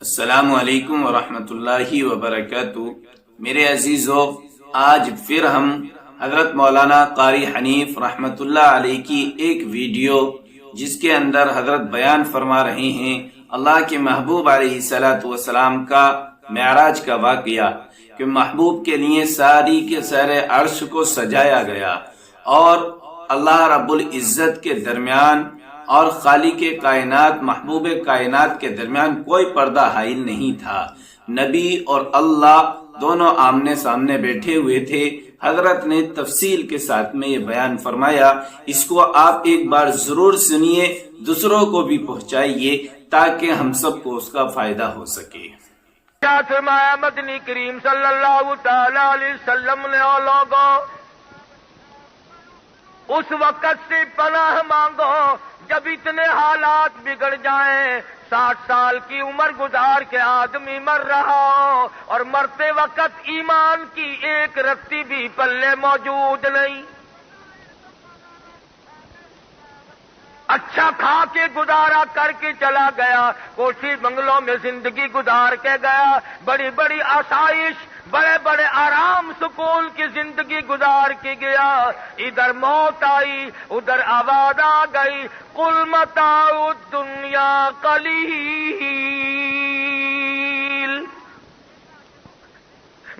السلام علیکم ورحمۃ اللہ وبرکاتہ۔ میرے عزیزو، آج پھر ہم حضرت مولانا قاری حنیف رحمۃ اللہ علیہ کی ایک ویڈیو جس کے اندر حضرت بیان فرما رہے ہیں اللہ کے محبوب علیہ الصلوۃ والسلام کا معراج کا واقعہ کہ محبوب کے لیے ساری کے سارے عرش کو سجایا گیا اور اللہ رب العزت کے درمیان اور خالق کائنات محبوب کائنات کے درمیان کوئی پردہ حائل نہیں تھا۔ نبی اور اللہ دونوں آمنے سامنے بیٹھے ہوئے تھے۔ حضرت نے تفصیل کے ساتھ میں یہ بیان فرمایا، اس کو آپ ایک بار ضرور سنیے، دوسروں کو بھی پہنچائیے تاکہ ہم سب کو اس کا فائدہ ہو سکے۔ فرمایا مدنی کریم صلی اللہ تعالی علیہ وسلم نے او لوگوں، اس وقت سے پناہ مانگو جب اتنے حالات بگڑ جائیں، 60 سال کی عمر گزار کے آدمی مر رہا ہو اور مرتے وقت ایمان کی ایک رتی بھی پلے موجود نہیں، اچھا کھا کے گزارا کر کے چلا گیا، کوٹھی بنگلوں میں زندگی گزار کے گیا، بڑی بڑی آسائش، بڑے بڑے آرام سکون کی زندگی گزار کے گیا، ادھر موت آئی ادھر آواز آ گئی، قل متاع الدنیا قلیل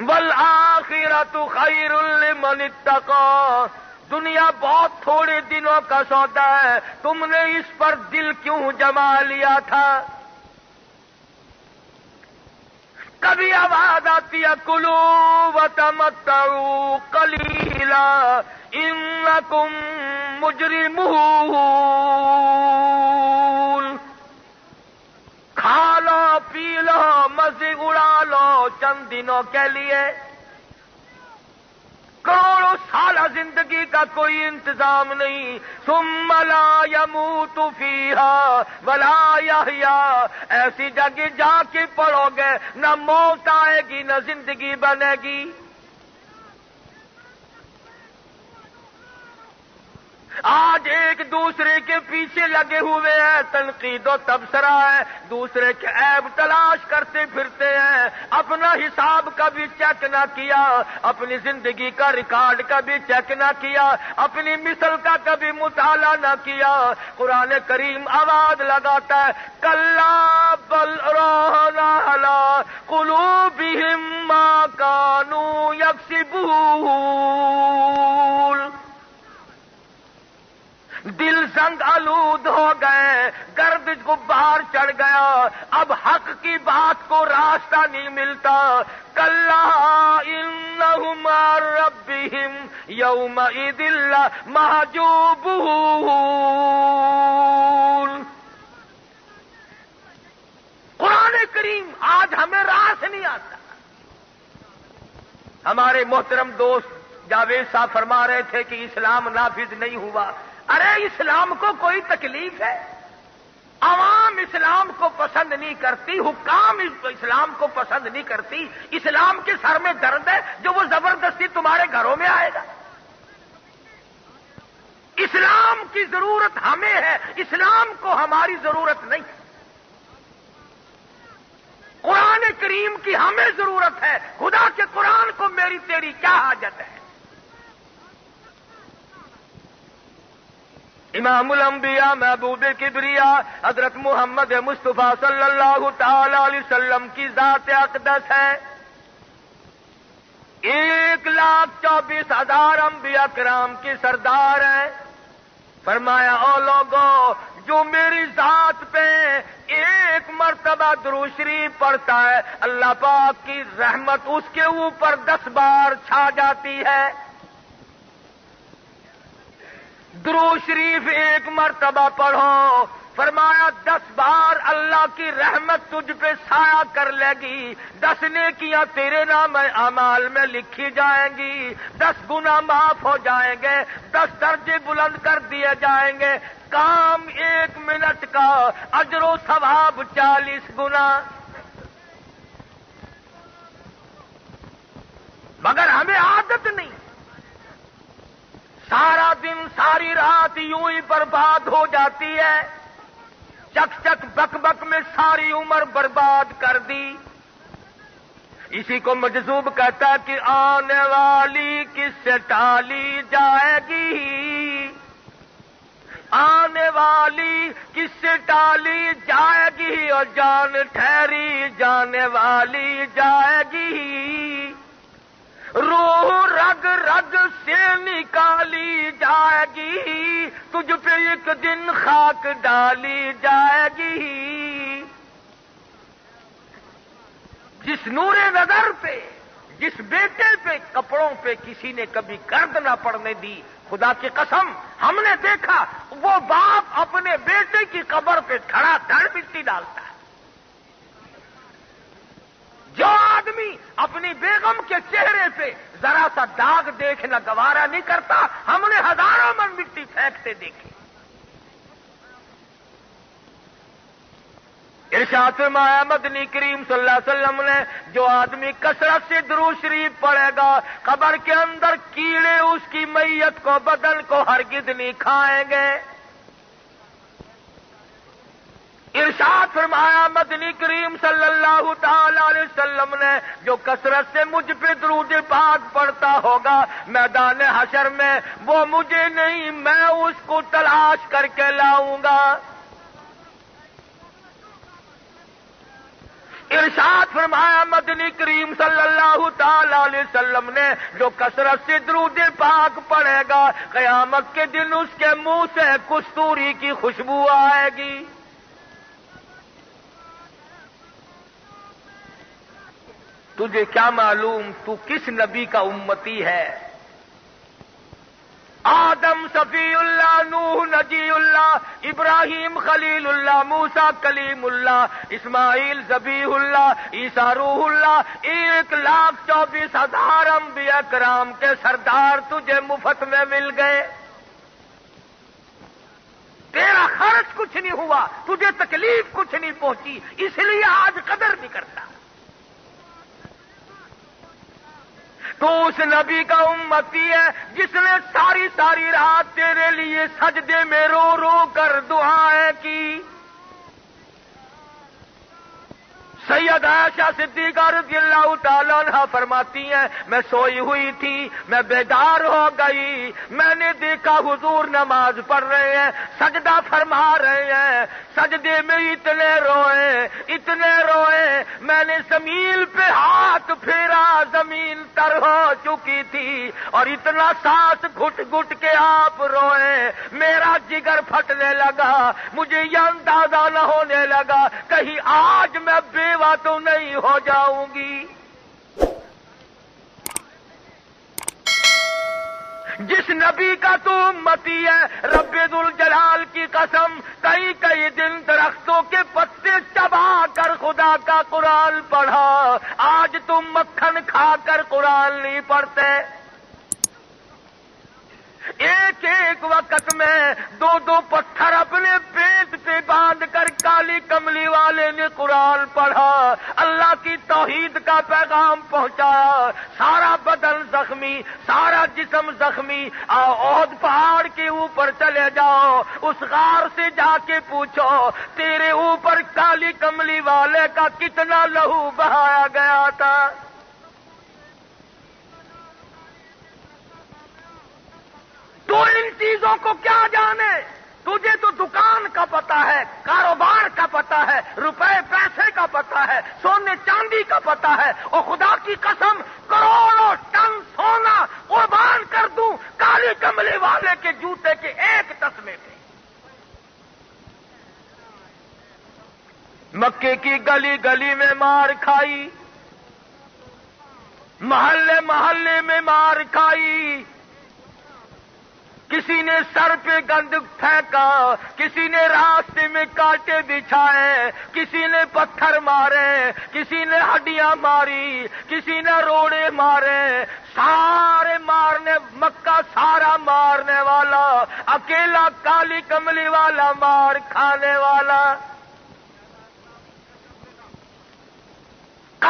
والآخرۃ خیر لمن اتقی، دنیا بہت تھوڑے دنوں کا سودا ہے، تم نے اس پر دل کیوں جما لیا تھا؟ کبھی آواز آتی ہے کلو وتمتعوا قلیلا انکم مجرمون، کھا لو پی لو مزے اڑا لو چند دنوں کے لیے، کروڑوں سالہ زندگی کا کوئی انتظام نہیں، ثم لا يموت فیہا ولا یحیا، ایسی جگہ جا کے پڑو گے نہ موت آئے گی نہ زندگی بنے گی۔ آج ایک دوسرے کے پیچھے لگے ہوئے ہیں، تنقید و تبصرہ ہے، دوسرے کے عیب تلاش کرتے پھرتے ہیں، اپنا حساب کبھی چیک نہ کیا، اپنی زندگی کا ریکارڈ کبھی چیک نہ کیا، اپنی مثل کا کبھی مطالعہ نہ کیا۔ قرآن کریم آواز لگاتا ہے کلا بل ران علی قلوبہم ما کانوا یکسبون، دل زنگ آلود ہو گئے، گرد غبار چڑھ گیا، اب حق کی بات کو راستہ نہیں ملتا۔ کلا انہم عن ربہم یومئذ لمحجوبون، قرآن کریم آج ہمیں راہ سے نہیں آتا۔ ہمارے محترم دوست جاوید صاحب فرما رہے تھے کہ اسلام نافذ نہیں ہوا۔ ارے اسلام کو کوئی تکلیف ہے؟ عوام اسلام کو پسند نہیں کرتی، حکام اسلام کو پسند نہیں کرتی، اسلام کے سر میں درد ہے جو وہ زبردستی تمہارے گھروں میں آئے گا۔ اسلام کی ضرورت ہمیں ہے، اسلام کو ہماری ضرورت نہیں۔ قرآن کریم کی ہمیں ضرورت ہے، خدا کے قرآن کو میری تیری کیا حاجت ہے؟ امام الانبیاء محبوب کبریا حضرت محمد مصطفیٰ صلی اللہ تعالی علیہ وسلم کی ذات اقدس ہے، 1,24,000 انبیاء کرام کی سردار ہیں۔ فرمایا او لوگوں، جو میری ذات پہ ایک مرتبہ درود شریف پڑھتا ہے اللہ پاک کی رحمت اس کے اوپر 10 بار چھا جاتی ہے۔ درود شریف ایک مرتبہ پڑھو، فرمایا 10 بار اللہ کی رحمت تجھ پہ سایہ کر لے گی، 10 نیکیاں تیرے نام اعمال میں لکھی جائیں گی، 10 گناہ معاف ہو جائیں گے، 10 درجے بلند کر دیے جائیں گے، کام 1 منٹ کا، اجر و ثواب 40 گنا۔ مگر ہمیں عادت نہیں، سارا دن ساری رات یوں ہی برباد ہو جاتی ہے، چک چک بک بک میں ساری عمر برباد کر دی. اسی کو مجذوب کہتا ہے کہ آنے والی کس سے ٹالی جائے گی، آنے والی کس سے ٹالی جائے گی، اور جان ٹھہری جانے والی جائے گی. روح رگ رگ سے نکالی جائے گی، تجھ پہ ایک دن خاک ڈالی جائے گی. جس نور نظر پہ، جس بیٹے پہ کپڑوں پہ کسی نے کبھی گرد نہ پڑنے دی، خدا کی قسم ہم نے دیکھا وہ باپ اپنے بیٹے کی قبر پہ کھڑا دھڑ مٹی ڈالتا ہے. جو آدمی اپنی بیگم کے چہرے پہ ذرا سا داغ دیکھنا گوارا نہیں کرتا، ہم نے ہزاروں من مٹی پھینکتے دیکھے. ارشاد فرمایا مدنی کریم صلی اللہ علیہ وسلم نے، جو آدمی کثرت سے درود شریف پڑھے گا، قبر کے اندر کیڑے اس کی میت کو، بدن کو ہرگز نہیں کھائیں گے. ارشاد فرمایا مدنی کریم صلی اللہ تعالی علیہ وسلم نے، جو کثرت سے مجھ پہ درود پاک پڑھتا ہوگا، میدان حشر میں وہ مجھے نہیں، میں اس کو تلاش کر کے لاؤں گا. ارشاد فرمایا مدنی کریم صلی اللہ تعالی علیہ وسلم نے، جو کثرت سے درود پاک پڑھے گا، قیامت کے دن اس کے منہ سے کستوری کی خوشبو آئے گی. تجھے کیا معلوم تو کس نبی کا امتی ہے؟ آدم صفی اللہ، نوح نجی اللہ، ابراہیم خلیل اللہ، موسیٰ کلیم اللہ، اسماعیل ذبیح اللہ، عیسیٰ روح اللہ، 1,24,000 انبیاء کرام کے سردار تجھے مفت میں مل گئے. تیرا خرچ کچھ نہیں ہوا، تجھے تکلیف کچھ نہیں پہنچی، اس لیے آج قدر نہیں کرتا. تو اس نبی کا امتی ہے جس نے ساری ساری رات تیرے لیے سجدے میں رو رو کر دعائیں کی. سید عائشہ صدیقہ رضی اللہ تعالیٰ عنہ فرماتی ہیں، میں سوئی ہوئی تھی، میں بیدار ہو گئی، میں نے دیکھا حضور نماز پڑھ رہے ہیں، سجدہ فرما رہے ہیں، سجدے میں اتنے روئے، میں نے زمین پہ ہاتھ پھیرا، زمین تر ہو چکی تھی، اور اتنا سانس گھٹ گھٹ کے آپ روئے، میرا جگر پھٹنے لگا، مجھے یہ اندازہ نہ ہونے لگا کہیں آج میں بیوہ تو نہیں ہو جاؤں گی. جس نبی کا تو امتی ہے، رب ذوالجلال کی قسم، کئی کئی دن درختوں کے پتے چبا کر خدا کا قرآن پڑھا، آج تم مکھن کھا کر قرآن نہیں پڑھتے. ایک ایک وقت میں 2 پتھر اپنے پیٹ پہ باندھ کر کالی کملی والے نے قرآن پڑھا، اللہ کی توحید کا پیغام پہنچایا. سارا بدن زخمی، سارا جسم زخمی. احد پہاڑ کے اوپر چلے جاؤ، اس غار سے جا کے پوچھو تیرے اوپر کالی کملی والے کا کتنا لہو بہایا گیا تھا. تو ان چیزوں کو کیا جانے؟ تجھے تو دکان کا پتا ہے، کاروبار کا پتا ہے، روپے پیسے کا پتا ہے، سونے چاندی کا پتا ہے، اور خدا کی قسم کروڑوں ٹن سونا قربان کر دوں کالی کملی والے کے جوتے کے ایک تسمے پہ. مکے کی گلی گلی میں مار کھائی، محلے محلے میں مار کھائی. کسی نے سر پہ گند پھینکا، کسی نے راستے میں کانٹے بچھائے، کسی نے پتھر مارے، کسی نے ہڈیاں ماری، کسی نے روڑے مارے. سارے مارنے، مکہ سارا مارنے والا، اکیلا کالی کملی والا مار کھانے والا.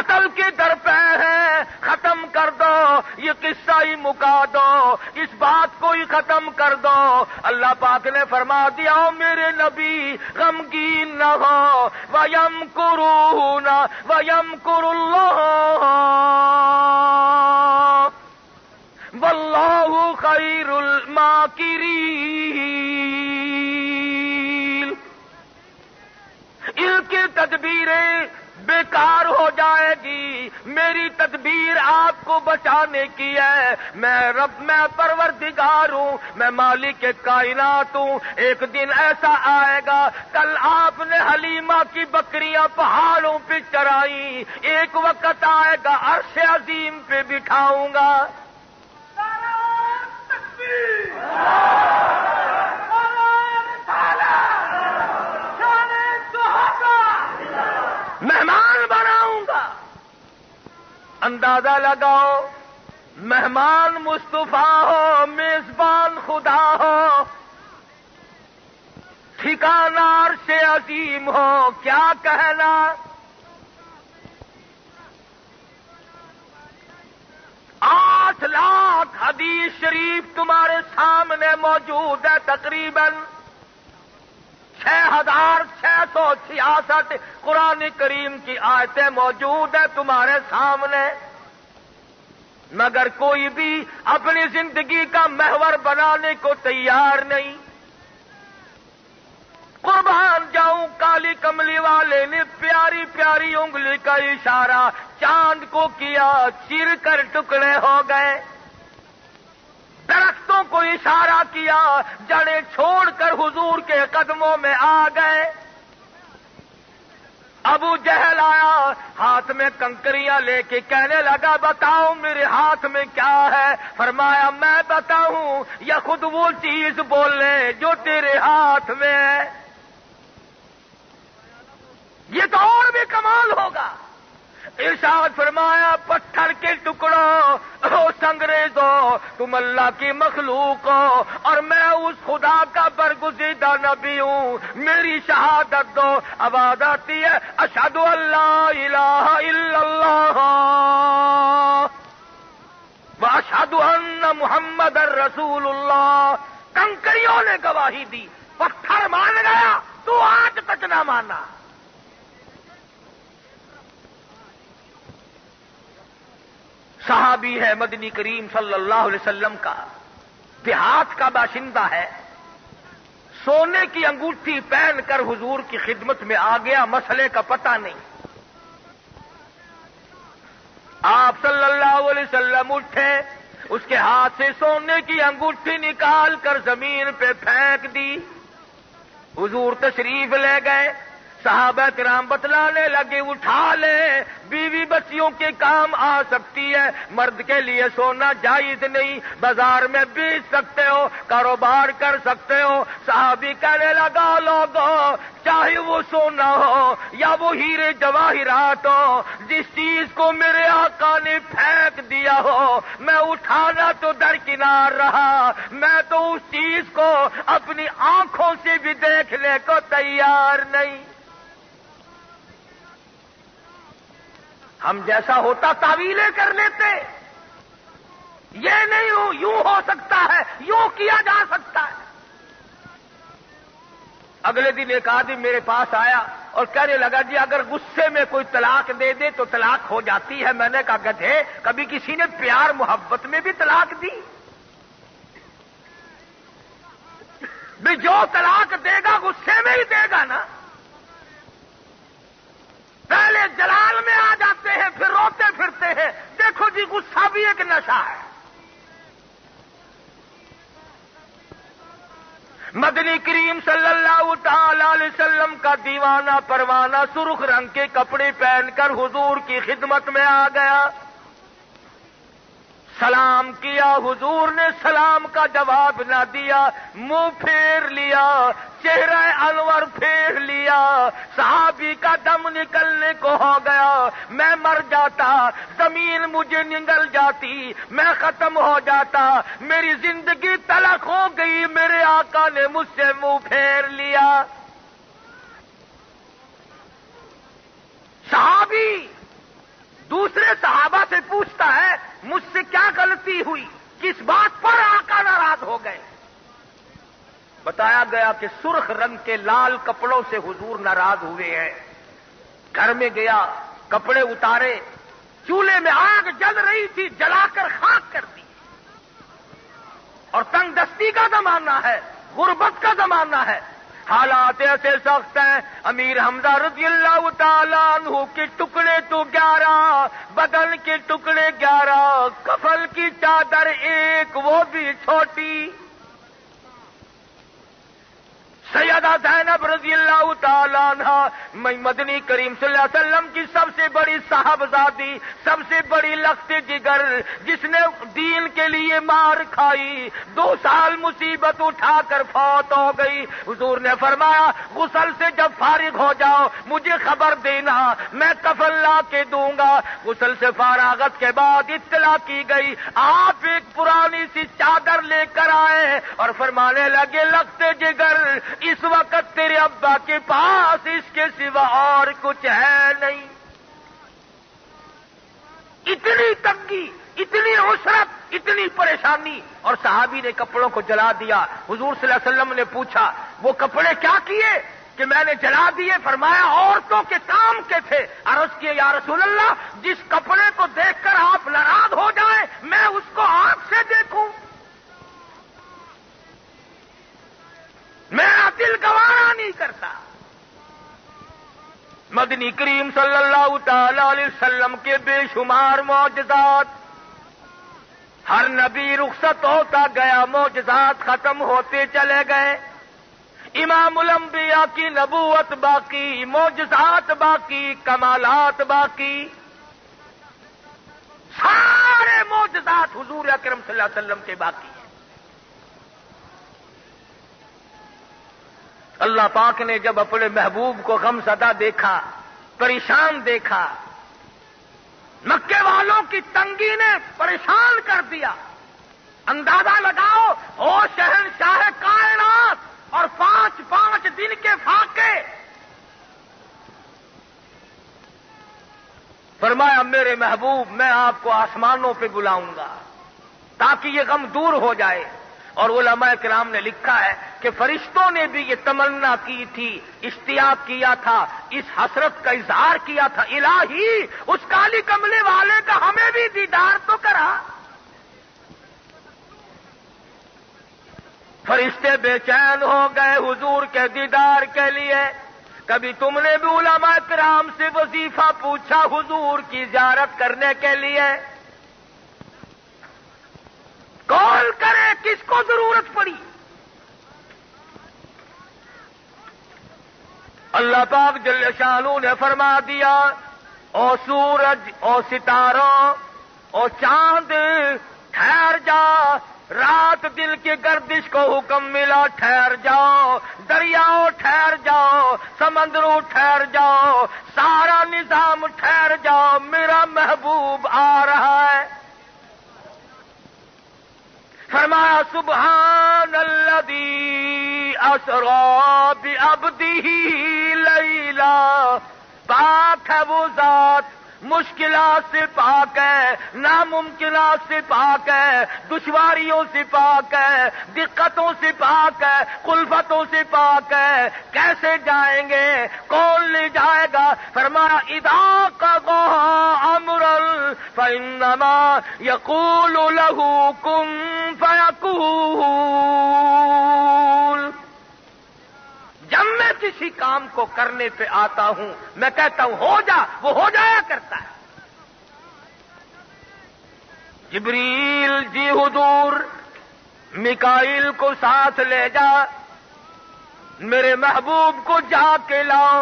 قتل کے در پہ ہے، ختم کر دو، یہ قصہ ہی مکا دو، اس بات کو ہی ختم کر دو۔ اللہ پاک نے فرما دیا میرے نبی غمگین نہ ہو، وَيَمْكُرُونَ وَيَمْكُرُ اللَّهُ وَاللَّهُ خَيْرُ الْمَاكِرِينَ۔ ان کی تدبیریں بیکار ہو جائے گی، میری تدبیر آپ کو بچانے کی ہے۔ میں رب، میں پروردگار ہوں، میں مالک کائنات ہوں۔ ایک دن ایسا آئے گا، کل آپ نے حلیمہ کی بکریاں پہاڑوں پہ چرائی، ایک وقت آئے گا عرش عظیم پہ بٹھاؤں گا۔ مہمان بناؤں گا۔ اندازہ لگاؤ، مہمان مصطفیٰ ہو، میزبان خدا ہو، ٹھکانہ عرش عظیم ہو، کیا کہنا؟ 8 لاکھ حدیث شریف تمہارے سامنے موجود ہے، تقریباً 6666 قرآن کریم کی آیتیں موجود ہیں تمہارے سامنے، مگر کوئی بھی اپنی زندگی کا محور بنانے کو تیار نہیں۔ قربان جاؤں، کالی کملی والے نے پیاری پیاری انگلی کا اشارہ چاند کو کیا، چیر کر ٹکڑے ہو گئے۔ درختوں کو اشارہ کیا، جڑیں چھوڑ کر حضور کے قدموں میں آ گئے۔ ابو جہل آیا، ہاتھ میں کنکریاں لے کے کہنے لگا بتاؤ میرے ہاتھ میں کیا ہے؟ فرمایا میں بتاؤں یا خود وہ چیز بول لے جو تیرے ہاتھ میں ہے؟ یہ تو اور بھی کمال ہوگا۔ ارشاد فرمایا پتھر کے ٹکڑوں، او سنگریزو، تم اللہ کی مخلوق ہو اور میں اس خدا کا برگزیدہ نبی ہوں، میری شہادت دو۔ آواز آتی ہے اشہد ان لا الہ الا اللہ واشہد ان محمد رسول اللہ۔ کنکریوں نے گواہی دی، پتھر مان گیا، تو آج تک نہ مانا۔ صحابی ہے مدنی کریم صلی اللہ علیہ وسلم کا، دیہات کا باشندہ ہے، سونے کی انگوٹھی پہن کر حضور کی خدمت میں آ گیا، مسئلے کا پتہ نہیں۔ آپ صلی اللہ علیہ وسلم اٹھے، اس کے ہاتھ سے سونے کی انگوٹھی نکال کر زمین پہ پھینک دی۔ حضور تشریف لے گئے، صحابہ کرام بتلانے لگے اٹھا لے، بیوی بچیوں کے کام آ سکتی ہے، مرد کے لیے سونا جائز نہیں، بازار میں بیچ سکتے ہو، کاروبار کر سکتے ہو۔ صحابی کہنے لگا لوگوں، چاہے وہ سونا ہو یا وہ ہیرے جواہرات ہو، جس چیز کو میرے آقا نے پھینک دیا ہو، میں اٹھانا تو درکنار رہا، میں تو اس چیز کو اپنی آنکھوں سے بھی دیکھنے کو تیار نہیں۔ ہم جیسا ہوتا تعویلیں کر لیتے، یہ نہیں یوں ہو سکتا ہے، یوں کیا جا سکتا ہے۔ اگلے دن ایک آدمی میرے پاس آیا اور کہنے لگا جی اگر غصے میں کوئی طلاق دے دے تو طلاق ہو جاتی ہے۔ میں نے کہا گدھے، کبھی کسی نے پیار محبت میں بھی طلاق دی؟ بھی جو طلاق دے گا غصے میں ہی دے گا نا۔ پہلے جلال میں آ جاتے ہیں پھر روتے پھرتے ہیں۔ دیکھو جی غصہ بھی ایک نشہ ہے۔ مدنی کریم صلی اللہ تعالی علیہ وسلم کا دیوانہ پروانہ سرخ رنگ کے کپڑے پہن کر حضور کی خدمت میں آ گیا، سلام کیا، حضور نے سلام کا جواب نہ دیا، منہ پھیر لیا، چہرہ انور پھیر لیا۔ صحابی کا دم نکلنے کو ہو گیا، میں مر جاتا، زمین مجھے نگل جاتی، میں ختم ہو جاتا، میری زندگی تلخ ہو گئی، میرے آقا نے مجھ سے منہ پھیر لیا۔ صحابی مجھ سے کیا غلطی ہوئی، کس بات پر آقا ناراض ہو گئے؟ بتایا گیا کہ سرخ رنگ کے لال کپڑوں سے حضور ناراض ہوئے ہیں۔ گھر میں گیا، کپڑے اتارے، چولہے میں آگ جل رہی تھی، جلا کر خاک کر دی۔ اور تنگ دستی کا زمانہ ہے، غربت کا زمانہ ہے، حالات ایسے سخت ہیں۔ امیر حمزہ رضی اللہ تعالیٰ عنہ کے ٹکڑے تو 11، بدن کے ٹکڑے 11، کفن کی چادر ایک، وہ بھی چھوٹی۔ سیدہ زینب رضی اللہ تعالیٰ عنہ مدنی کریم صلی اللہ علیہ وسلم کی سب سے بڑی صاحبزادی، سب سے بڑی لخت جگر، جس نے دین کے لیے مار کھائی، 2 سال مصیبت اٹھا کر فوت ہو گئی۔ حضور نے فرمایا غسل سے جب فارغ ہو جاؤ مجھے خبر دینا، میں کفن لا کے دوں گا۔ غسل سے فراغت کے بعد اطلاع کی گئی، آپ ایک پرانی سی چادر لے کر آئے اور فرمانے لگے لخت جگر اس وقت تیرے ابا کے پاس اس کے سوا اور کچھ ہے نہیں۔ اتنی تنگی، اتنی عسرت، اتنی پریشانی، اور صحابی نے کپڑوں کو جلا دیا۔ حضور صلی اللہ علیہ وسلم نے پوچھا وہ کپڑے کیا کیے کہ میں نے جلا دیے؟ فرمایا عورتوں کے کام کے تھے۔ عرض کیے یا رسول اللہ جس کپڑے کو دیکھ کر آپ ناراض ہو جائیں میں اس کو آنکھ سے دیکھوں، میرا دل گوارا نہیں کرتا۔ مدنی کریم صلی اللہ تعالی علیہ وسلم کے بے شمار معجزات، ہر نبی رخصت ہوتا گیا، معجزات ختم ہوتے چلے گئے۔ امام الانبیاء کی نبوت باقی، معجزات باقی، کمالات باقی، سارے معجزات حضور اکرم صلی اللہ علیہ وسلم کے باقی ہیں۔ اللہ پاک نے جب اپنے محبوب کو غم زدہ دیکھا، پریشان دیکھا، مکے والوں کی تنگی نے پریشان کر دیا، اندازہ لگاؤ او شہنشاہ کائنات اور 5 دن کے فاقے۔ فرمایا میرے محبوب میں آپ کو آسمانوں پہ بلاؤں گا تاکہ یہ غم دور ہو جائے۔ اور علماء کرام نے لکھا ہے کہ فرشتوں نے بھی یہ تمنا کی تھی، اشتیاق کیا تھا، اس حسرت کا اظہار کیا تھا، الہی اس کالی کملے والے کا ہمیں بھی دیدار تو کرا۔ فرشتے بے چین ہو گئے حضور کے دیدار کے لیے۔ کبھی تم نے بھی علماء کرام سے وظیفہ پوچھا حضور کی زیارت کرنے کے لیے؟ کون کرے، کس کو ضرورت پڑی؟ اللہ پاک جل شانہ نے فرما دیا او سورج، او ستاروں، او چاند ٹھہر جا، رات دل کی گردش کو حکم ملا ٹھہر جاؤ، دریاؤں ٹھہر جاؤ، سمندروں ٹھہر جاؤ، سارا نظام ٹھہر جاؤ، میرا محبوب آ رہا ہے۔ فرمایا سبحان الذی اسری بعبدہ لیلا، پاک ہے وہ ذات، مشکلات سے پاک ہے، ناممکنات سے پاک ہے، دشواریوں سے پاک ہے، دقتوں سے پاک ہے، خلفتوں سے پاک ہے۔ کیسے جائیں گے؟ کون لے جائے گا؟ فرمایا اذا قضى امرا فانما يقول له كن فيكون۔ جب میں کسی کام کو کرنے پہ آتا ہوں میں کہتا ہوں ہو جا، وہ ہو جایا کرتا ہے۔ جبریل جی حضور میکائیل کو ساتھ لے جا، میرے محبوب کو جا کے لاؤ۔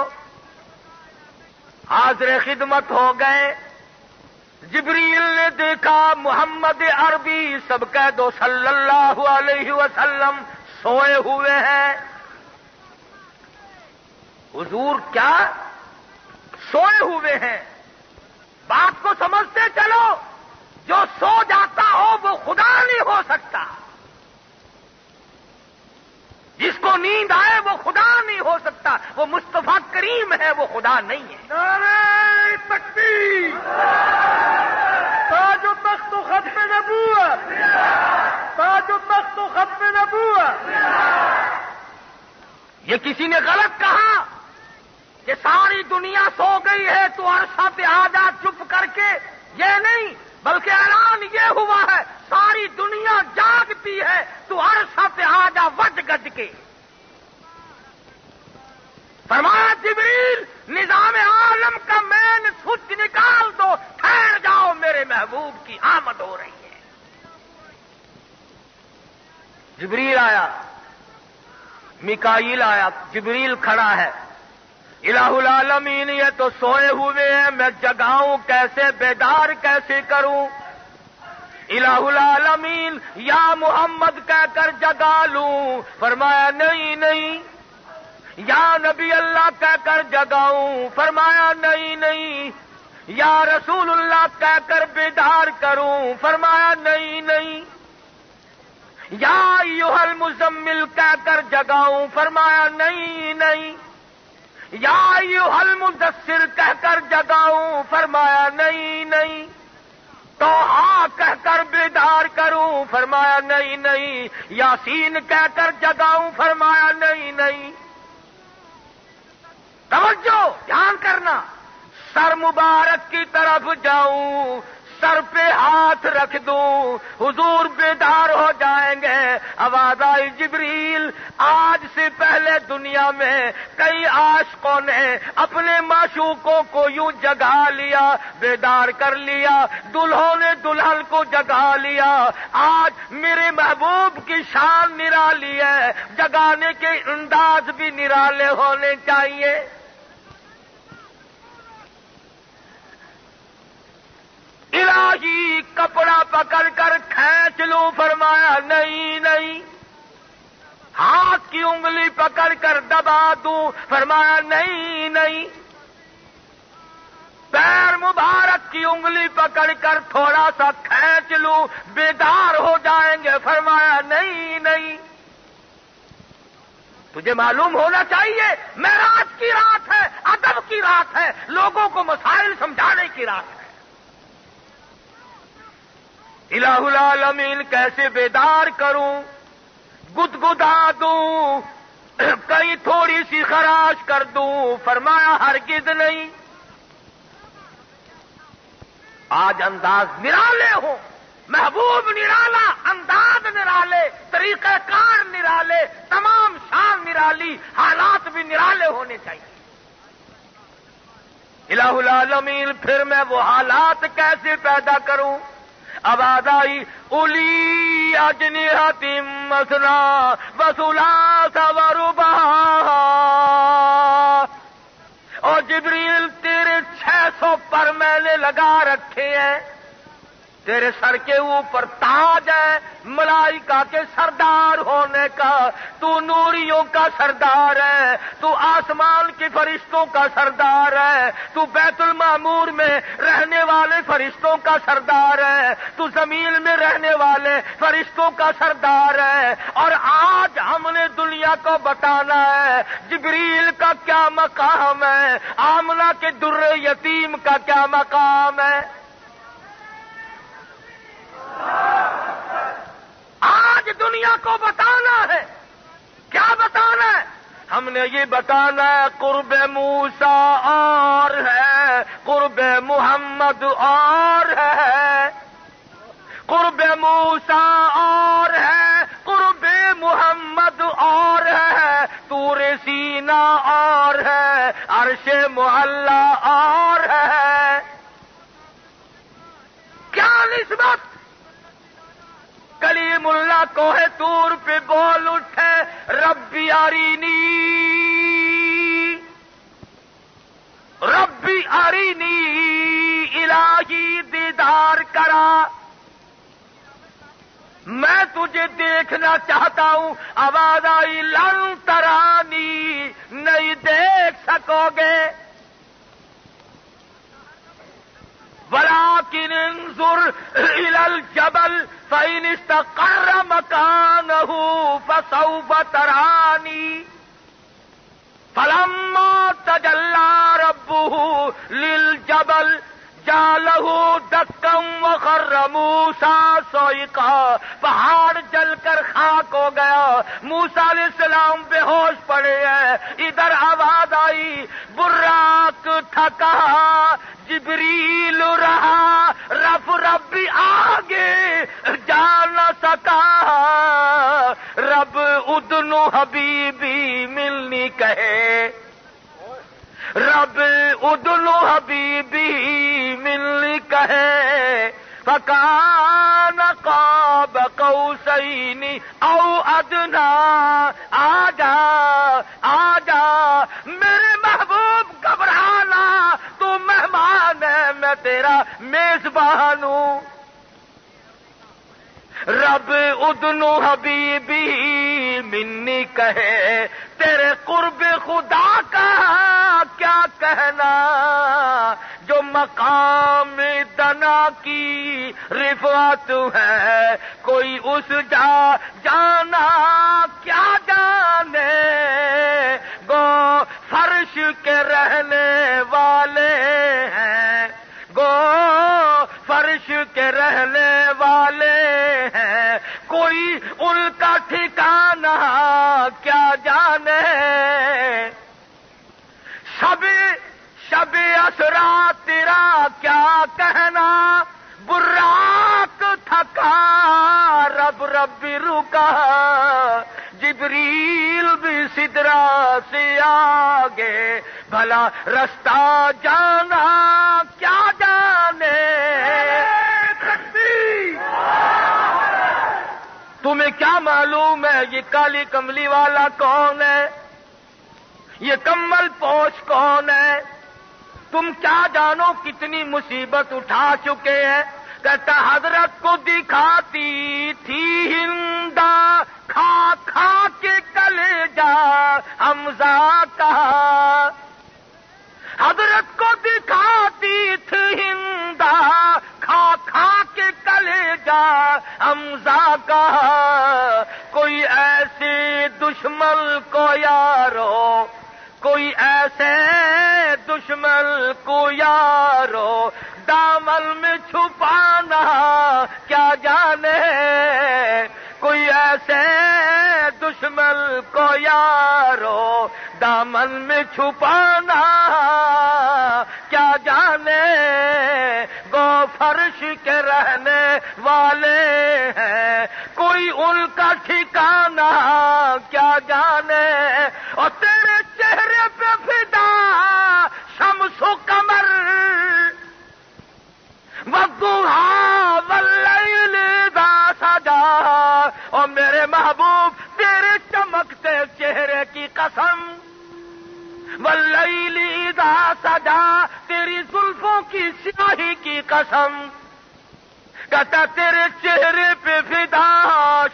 حاضر خدمت ہو گئے۔ جبریل نے دیکھا محمد عربی سب کہہ دو صلی اللہ علیہ وسلم سوئے ہوئے ہیں۔ حضور کیا سوئے ہوئے ہیں؟ بات کو سمجھتے چلو، جو سو جاتا ہو وہ خدا نہیں ہو سکتا، جس کو نیند آئے وہ خدا نہیں ہو سکتا، وہ مصطفیٰ کریم ہے، وہ خدا نہیں ہے۔ نعرہ تکبیر، تاج و تخت و ختم نبوت، تاج التخت ختم نبوت۔ یہ کسی نے غلط کہا کہ ساری دنیا سو گئی ہے تو عرصہ پہ آ جا چپ کر کے، یہ نہیں، بلکہ اعلان یہ ہوا ہے ساری دنیا جاگتی ہے تو عرصہ پہ آ جا وج گج کے۔ فرمایا جبریل نظام عالم کا مین سوئچ نکال دو، ٹھہر جاؤ، میرے محبوب کی آمد ہو رہی ہے۔ جبریل آیا، میکائیل آیا، جبریل کھڑا ہے، الہ العالمین یہ تو سوئے ہوئے ہیں، میں جگاؤں کیسے، بیدار کیسے کروں؟ الہ العالمین یا محمد کہہ کر جگا لوں؟ فرمایا نہیں نہیں۔ یا نبی اللہ کہہ کر جگاؤں؟ فرمایا نہیں نہیں۔ یا رسول اللہ کہہ کر بیدار کروں؟ فرمایا نہیں نہیں۔ یا ایھا المزمل کہہ کر جگاؤں؟ فرمایا نہیں نہیں۔ یا ایھا المدثر کہہ کر جگاؤں؟ فرمایا نہیں نہیں۔ تو ہاں کہہ کر بیدار کروں؟ فرمایا نہیں نہیں۔ یاسین کہہ کر جگاؤں؟ فرمایا نہیں نہیں۔ توجہ، دھیان کرنا، سر مبارک کی طرف جاؤں، سر پہ ہاتھ رکھ دوں، حضور بیدار ہو جائیں گے۔ آواز آئی جبریل آج سے پہلے دنیا میں کئی عاشقوں نے اپنے معشوقوں کو یوں جگا لیا، بیدار کر لیا، دلہوں نے دلہن کو جگا لیا۔ آج میرے محبوب کی شان نرالی ہے، جگانے کے انداز بھی نرالے ہونے چاہیے۔ الہی کپڑا پکڑ کر کھینچ لوں؟ فرمایا نہیں نہیں۔ ہاتھ کی انگلی پکڑ کر دبا دوں؟ فرمایا نہیں نہیں۔ پیر مبارک کی انگلی پکڑ کر تھوڑا سا کھینچ لوں، بیدار ہو جائیں گے؟ فرمایا نہیں نہیں۔ تجھے معلوم ہونا چاہیے معراج کی رات ہے، ادب کی رات ہے، لوگوں کو مسائل سمجھانے کی رات ہے۔ الہ العالمین کیسے بیدار کروں؟ گدگدا دوں؟ کہیں تھوڑی سی خراش کر دوں؟ فرمایا ہرگز نہیں۔ آج انداز نرالے ہوں، محبوب نرالا، انداز نرالے، طریقہ کار نرالے، تمام شان نرالی، حالات بھی نرالے ہونے چاہیے۔ الہ العالمین پھر میں وہ حالات کیسے پیدا کروں؟ آواز آئی اولی اجنحۃ مثنی وثلاث ورباع، اور جبریل تیرے 600 پر میں نے لگا رکھے ہیں، تیرے سر کے اوپر تاج ہے ملائکہ کے سردار ہونے کا، تو نوریوں کا سردار ہے، تو آسمان کے فرشتوں کا سردار ہے، تو بیت المعمور میں رہنے والے فرشتوں کا سردار ہے، تو زمین میں رہنے والے فرشتوں کا سردار ہے۔ اور آج ہم نے دنیا کو بتانا ہے جبریل کا کیا مقام ہے، آمنہ کے در یتیم کا کیا مقام ہے۔ آج دنیا کو بتانا ہے، کیا بتانا ہے؟ ہم نے یہ بتانا ہے قرب موسیٰ اور ہے، قرب محمد اور ہے، قرب موسیٰ اور ہے، قرب محمد اور ہے، طور سینا اور ہے، عرش معلی اور ہے۔ کیا نسبت؟ کلیم اللہ کوہ طور پہ بول اٹھے ربی ارینی، ربی ارینی، الہی دیدار کرا، میں تجھے دیکھنا چاہتا ہوں۔ آواز آئی لن ترانی، نہیں دیکھ سکو گے، ولكن انظر الى الجبل فإن استقر مكانه فسوف تراني، فلما تجلى ربه للجبل جالہو دکم وخر موسیٰ صعقا، پہاڑ جل کر خاک ہو گیا، موسیٰ علیہ السلام بے ہوش پڑے ہیں۔ ادھر آواز آئی براق تھکا جبریل رہا، رب آگے جا نہ سکا، رب ادنو حبیبی ملنی کہے، رب ادنو حبیبی ملنی کہے، فکان قاب قوسین او ادنا، آجا آجا میرے محبوب گھبرانا، تو مہمان ہے میں تیرا میزبان ہوں، رب ادنو حبیبی منی کہے، تیرے قرب خدا کا کیا کہنا، جو مقام دنا کی رفعت ہے، کوئی اس جا جانا کیا جانے، گو فرش کے رہنے والے ہیں، گو فرش کے رہنے والے ہیں، کوئی ان کا ٹھکانہ کیا جانے، شب اسرا تیرا کیا کہنا، براق تھکا رب رکا، جبریل بھی سدرا سے آگے، بھلا رستہ جانا کیا جانے، تمہیں کیا معلوم ہے یہ کالی کملی والا کون ہے، یہ کمل پوش کون ہے، تم کیا جانو کتنی مصیبت اٹھا چکے ہیں، کہتا حضرت کو دکھاتی تھی ہندا، کھا کھا کے کلیجا حمزہ کا، حضرت کو دکھاتی تھی ہندا، کھا کھا کے کلیجا حمزہ کا، کوئی ایسے دشمن کو یارو، کوئی ایسے دشمن کو یارو، دامن میں چھپانا کیا جانے، کوئی ایسے دشمن کو یارو، دامن میں چھپانا کیا جانے، گو فرش کے رہنے والے ہیں، کوئی ان کا ٹھکانہ کیا جانے، اور تیرے چہرے پہ فدا شمس و قمر، والضحیٰ واللیل اذا سجا، اور میرے محبوب تیرے چمکتے چہرے کی قسم، واللیل اذا سجا، تیری زلفوں کی سیاہی کی قسم، کہتا تیرے چہرے پہ فدا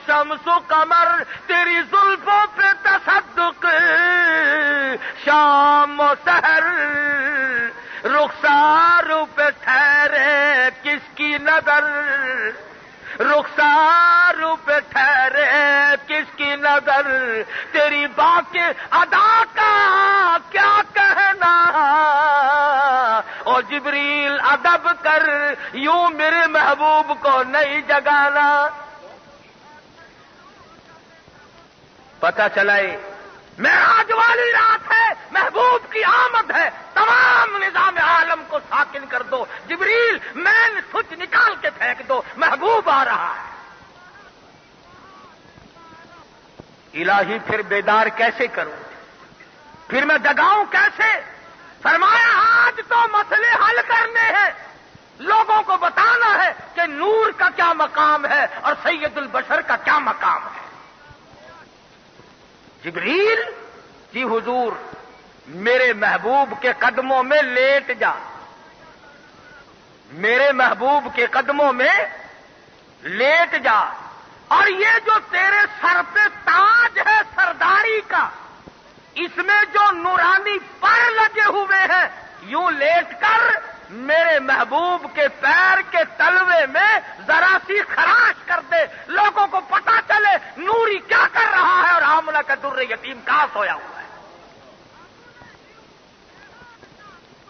شمس و قمر، تیری زلفوں پہ تصدق شام و سحر، رخسار پہ ٹھہرے کس کی نظر، رخسار پہ ٹھہرے کس کی نظر، تیری باقی ادا کا کیا کہنا، اور جبریل ادب کر یوں میرے محبوب کو نہیں جگانا، پتہ چلائے معراج والی رات ہے، محبوب کی آمد ہے، تمام نظام عالم کو ساکن کر دو، جبریل مین سوئچ نکال کے پھینک دو، محبوب آ رہا ہے، الہی پھر بیدار کیسے کروں، پھر میں جگاؤں کیسے، فرمایا آج تو مسئلے حل کرنے ہیں، لوگوں کو بتانا ہے کہ نور کا کیا مقام ہے اور سید البشر کا کیا مقام ہے، جبریل جی حضور میرے محبوب کے قدموں میں لیٹ جا، میرے محبوب کے قدموں میں لیٹ جا، اور یہ جو تیرے سر پہ تاج ہے سرداری کا، اس میں جو نورانی پر لگے ہوئے ہیں، یوں لیٹ کر میرے محبوب کے پیر کے تلوے میں ذرا سی خراش کر دے، لوگوں کو پتا چلے نوری کیا کر رہا ہے اور آمنہ کا در یتیم کہاں سویا ہوا ہے۔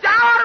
4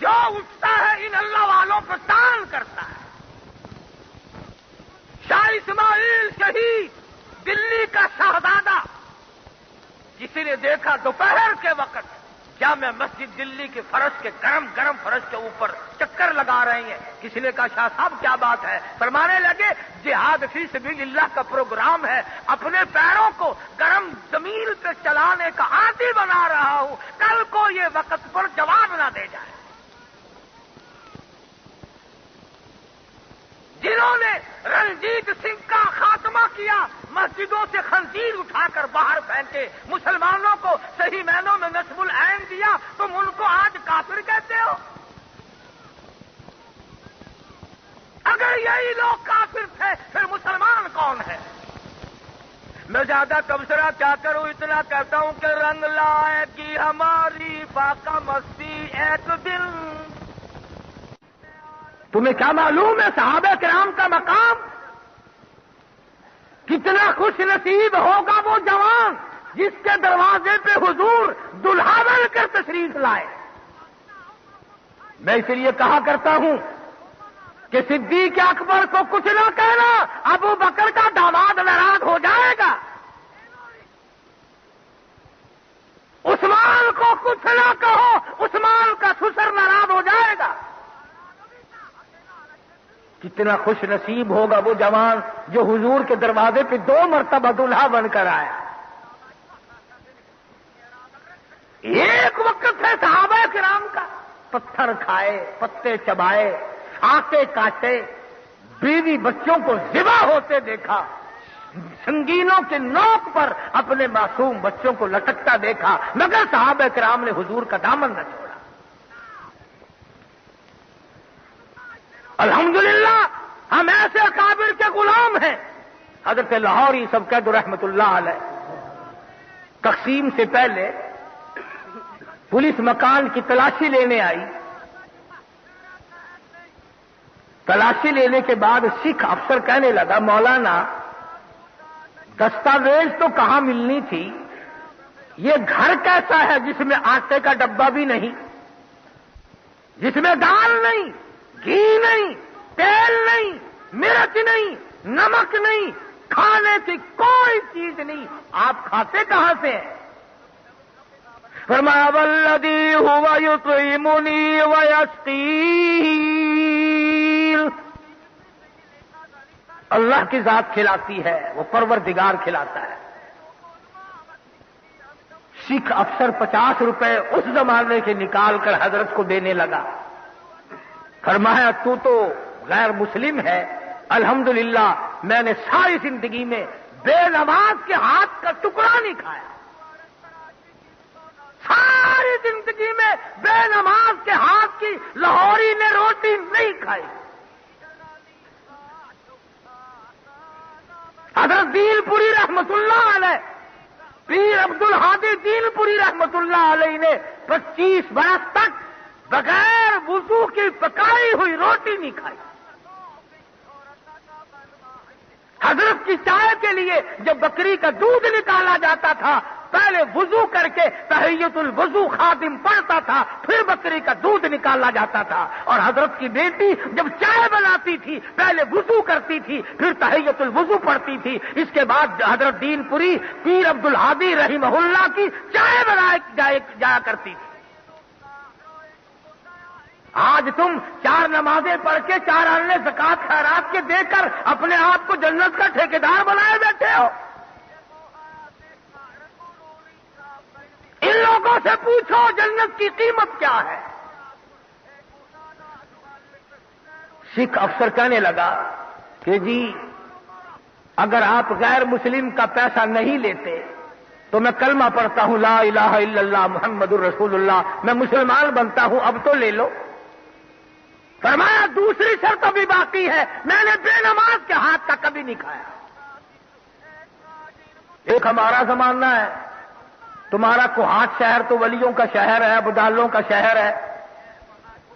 جو اٹھتا ہے ان اللہ والوں کو تان کرتا ہے۔ شاہ اسماعیل شہید دلی کا شہزادہ، کسی نے دیکھا دوپہر کے وقت جامع مسجد دلی کے فرش کے گرم گرم فرش کے اوپر چکر لگا رہے ہیں۔ کسی نے کہا شاہ صاحب کیا بات ہے؟ فرمانے لگے جہاد فی سبیل اللہ کا پروگرام ہے، اپنے پیروں کو گرم زمین پہ چلانے کا عادی بنا رہا ہوں، کل کو یہ وقت پر جواب نہ دے جائے۔ جنہوں نے رنجیت سنگھ کا خاتمہ کیا، مسجدوں سے خنزیر اٹھا کر باہر پھینکے، مسلمانوں کو صحیح معنوں میں نصب العین دیا، تم ان کو آج کافر کہتے ہو؟ اگر یہی لوگ کافر تھے پھر مسلمان کون ہے؟ میں زیادہ تبصرہ کیا کروں، اتنا کہتا ہوں کہ رنگ لائے گی ہماری فاقہ مستی ایک دن۔ تمہیں کیا معلوم ہے صحابہ کرام کا مقام؟ کتنا خوش نصیب ہوگا وہ جوان جس کے دروازے پہ حضور دلہا بن کر تشریف لائے۔ میں اس لیے کہا کرتا ہوں کہ صدیق اکبر کو کچھ نہ کہنا، ابو بکر کا داماد ناراض ہو جائے گا۔ عثمان کو کچھ نہ کہو، عثمان کا سسر ناراض ہو جائے گا۔ کتنا خوش نصیب ہوگا وہ جوان جو حضور کے دروازے پہ 2 مرتبہ دلہا بن کر آیا۔ ایک وقت ہے صحابہ کرام کا، پتھر کھائے، پتے چبائے، آتے کاٹے، بیوی بچوں کو ذبح ہوتے دیکھا، سنگینوں کے نوک پر اپنے معصوم بچوں کو لٹکتا دیکھا، مگر صحابہ کرام نے حضور کا دامن نہ چھوڑا۔ الحمدللہ ہم ایسے اکابر کے غلام ہیں۔ حضرت لاہوری سبکت رحمت اللہ علیہ تقسیم سے پہلے پولیس مکان کی تلاشی لینے آئی۔ تلاشی لینے کے بعد سکھ افسر کہنے لگا، مولانا دستاویز تو کہاں ملنی تھی، یہ گھر کیسا ہے جس میں آٹے کا ڈبہ بھی نہیں، جس میں دال نہیں، گھی نہیں، تیل نہیں، مرچ نہیں، نمک نہیں، کھانے کی کوئی چیز نہیں، آپ کھاتے کہاں سے ہیں؟ فرمایا والذی ہوا یطعمنی ویسقین، اللہ کی ذات کھلاتی ہے، وہ پروردگار کھلاتا ہے۔ سکھ افسر 50 روپے اس زمانے کے نکال کر حضرت کو دینے لگا۔ فرمایا تو غیر مسلم ہے، الحمدللہ میں نے ساری زندگی میں بے نماز کے ہاتھ کا ٹکڑا نہیں کھایا، ساری زندگی میں بے نماز کے ہاتھ کی لاہوری نے روٹی نہیں کھائی۔ حضرت دین پوری رحمت اللہ علیہ، پیر عبد الحادی دین پوری رحمت اللہ علیہ نے 25 برس تک بغیر وضو کی پکائی ہوئی روٹی نہیں کھائی۔ حضرت کی چائے کے لیے جب بکری کا دودھ نکالا جاتا تھا، پہلے وضو کر کے تحیت الوضو خادم پڑھتا تھا، پھر بکری کا دودھ نکالا جاتا تھا۔ اور حضرت کی بیٹی جب چائے بناتی تھی، پہلے وضو کرتی تھی، پھر تحیت الوضو پڑھتی تھی۔ اس کے بعد حضرت دین پوری پیر عبد الحادی رحمہ اللہ کی چائے بنائی جایا کرتی تھی۔ آج تم 4 نمازیں پڑھ کے 4 اننے زکات خیرات کے دے کر اپنے آپ کو جنت کا ٹھیکیدار بنائے بیٹھے ہو۔ ان لوگوں سے پوچھو جنت کی قیمت کیا ہے۔ سکھ افسر کہنے لگا کہ جی اگر آپ غیر مسلم کا پیسہ نہیں لیتے تو میں کلمہ پڑھتا ہوں لا الہ الا اللہ محمد الرسول اللہ، میں مسلمان بنتا ہوں، اب تو لے لو۔ فرمایا دوسری شرط ابھی باقی ہے، میں نے بے نماز کے ہاتھ کا کبھی نہیں کھایا۔ ایک ہمارا زمانہ ہے، تمہارا کوہاٹ شہر تو ولیوں کا شہر ہے، بدالوں کا شہر ہے،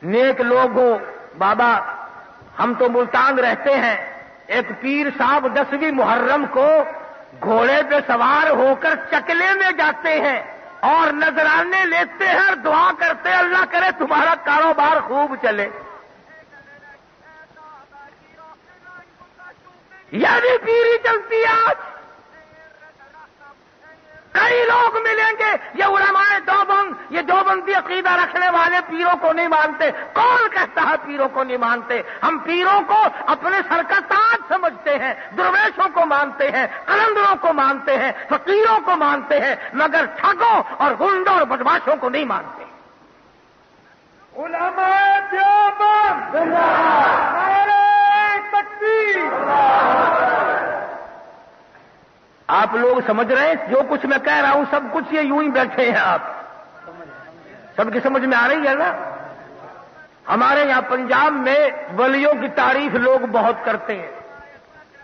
نیک لوگ ہو بابا، ہم تو ملتان رہتے ہیں۔ ایک پیر صاحب 10ویں محرم کو گھوڑے پہ سوار ہو کر چکلے میں جاتے ہیں، اور نذرانے لیتے ہیں اور دعا کرتے ہیں اللہ کرے تمہارا کاروبار خوب چلے. یہ بھی پیری چلتی ہے آج. کئی لوگ ملیں گے یہ علماء دیوبند، یہ دیوبندی عقیدہ رکھنے والے پیروں کو نہیں مانتے. کون کہتا ہے پیروں کو نہیں مانتے؟ ہم پیروں کو اپنے سر کا تاج سمجھتے ہیں، درویشوں کو مانتے ہیں، قلندروں کو مانتے ہیں، فقیروں کو مانتے ہیں، مگر ٹھگوں اور گنڈوں اور بدماشوں کو نہیں مانتے. علماء دیوبند نعرہ تکبیر. آپ لوگ سمجھ رہے ہیں جو کچھ میں کہہ رہا ہوں سب کچھ یہ یوں ہی بیٹھے ہیں؟ آپ سب کی سمجھ میں آ رہی ہے نا؟ ہمارے یہاں پنجاب میں ولیوں کی تعریف لوگ بہت کرتے ہیں.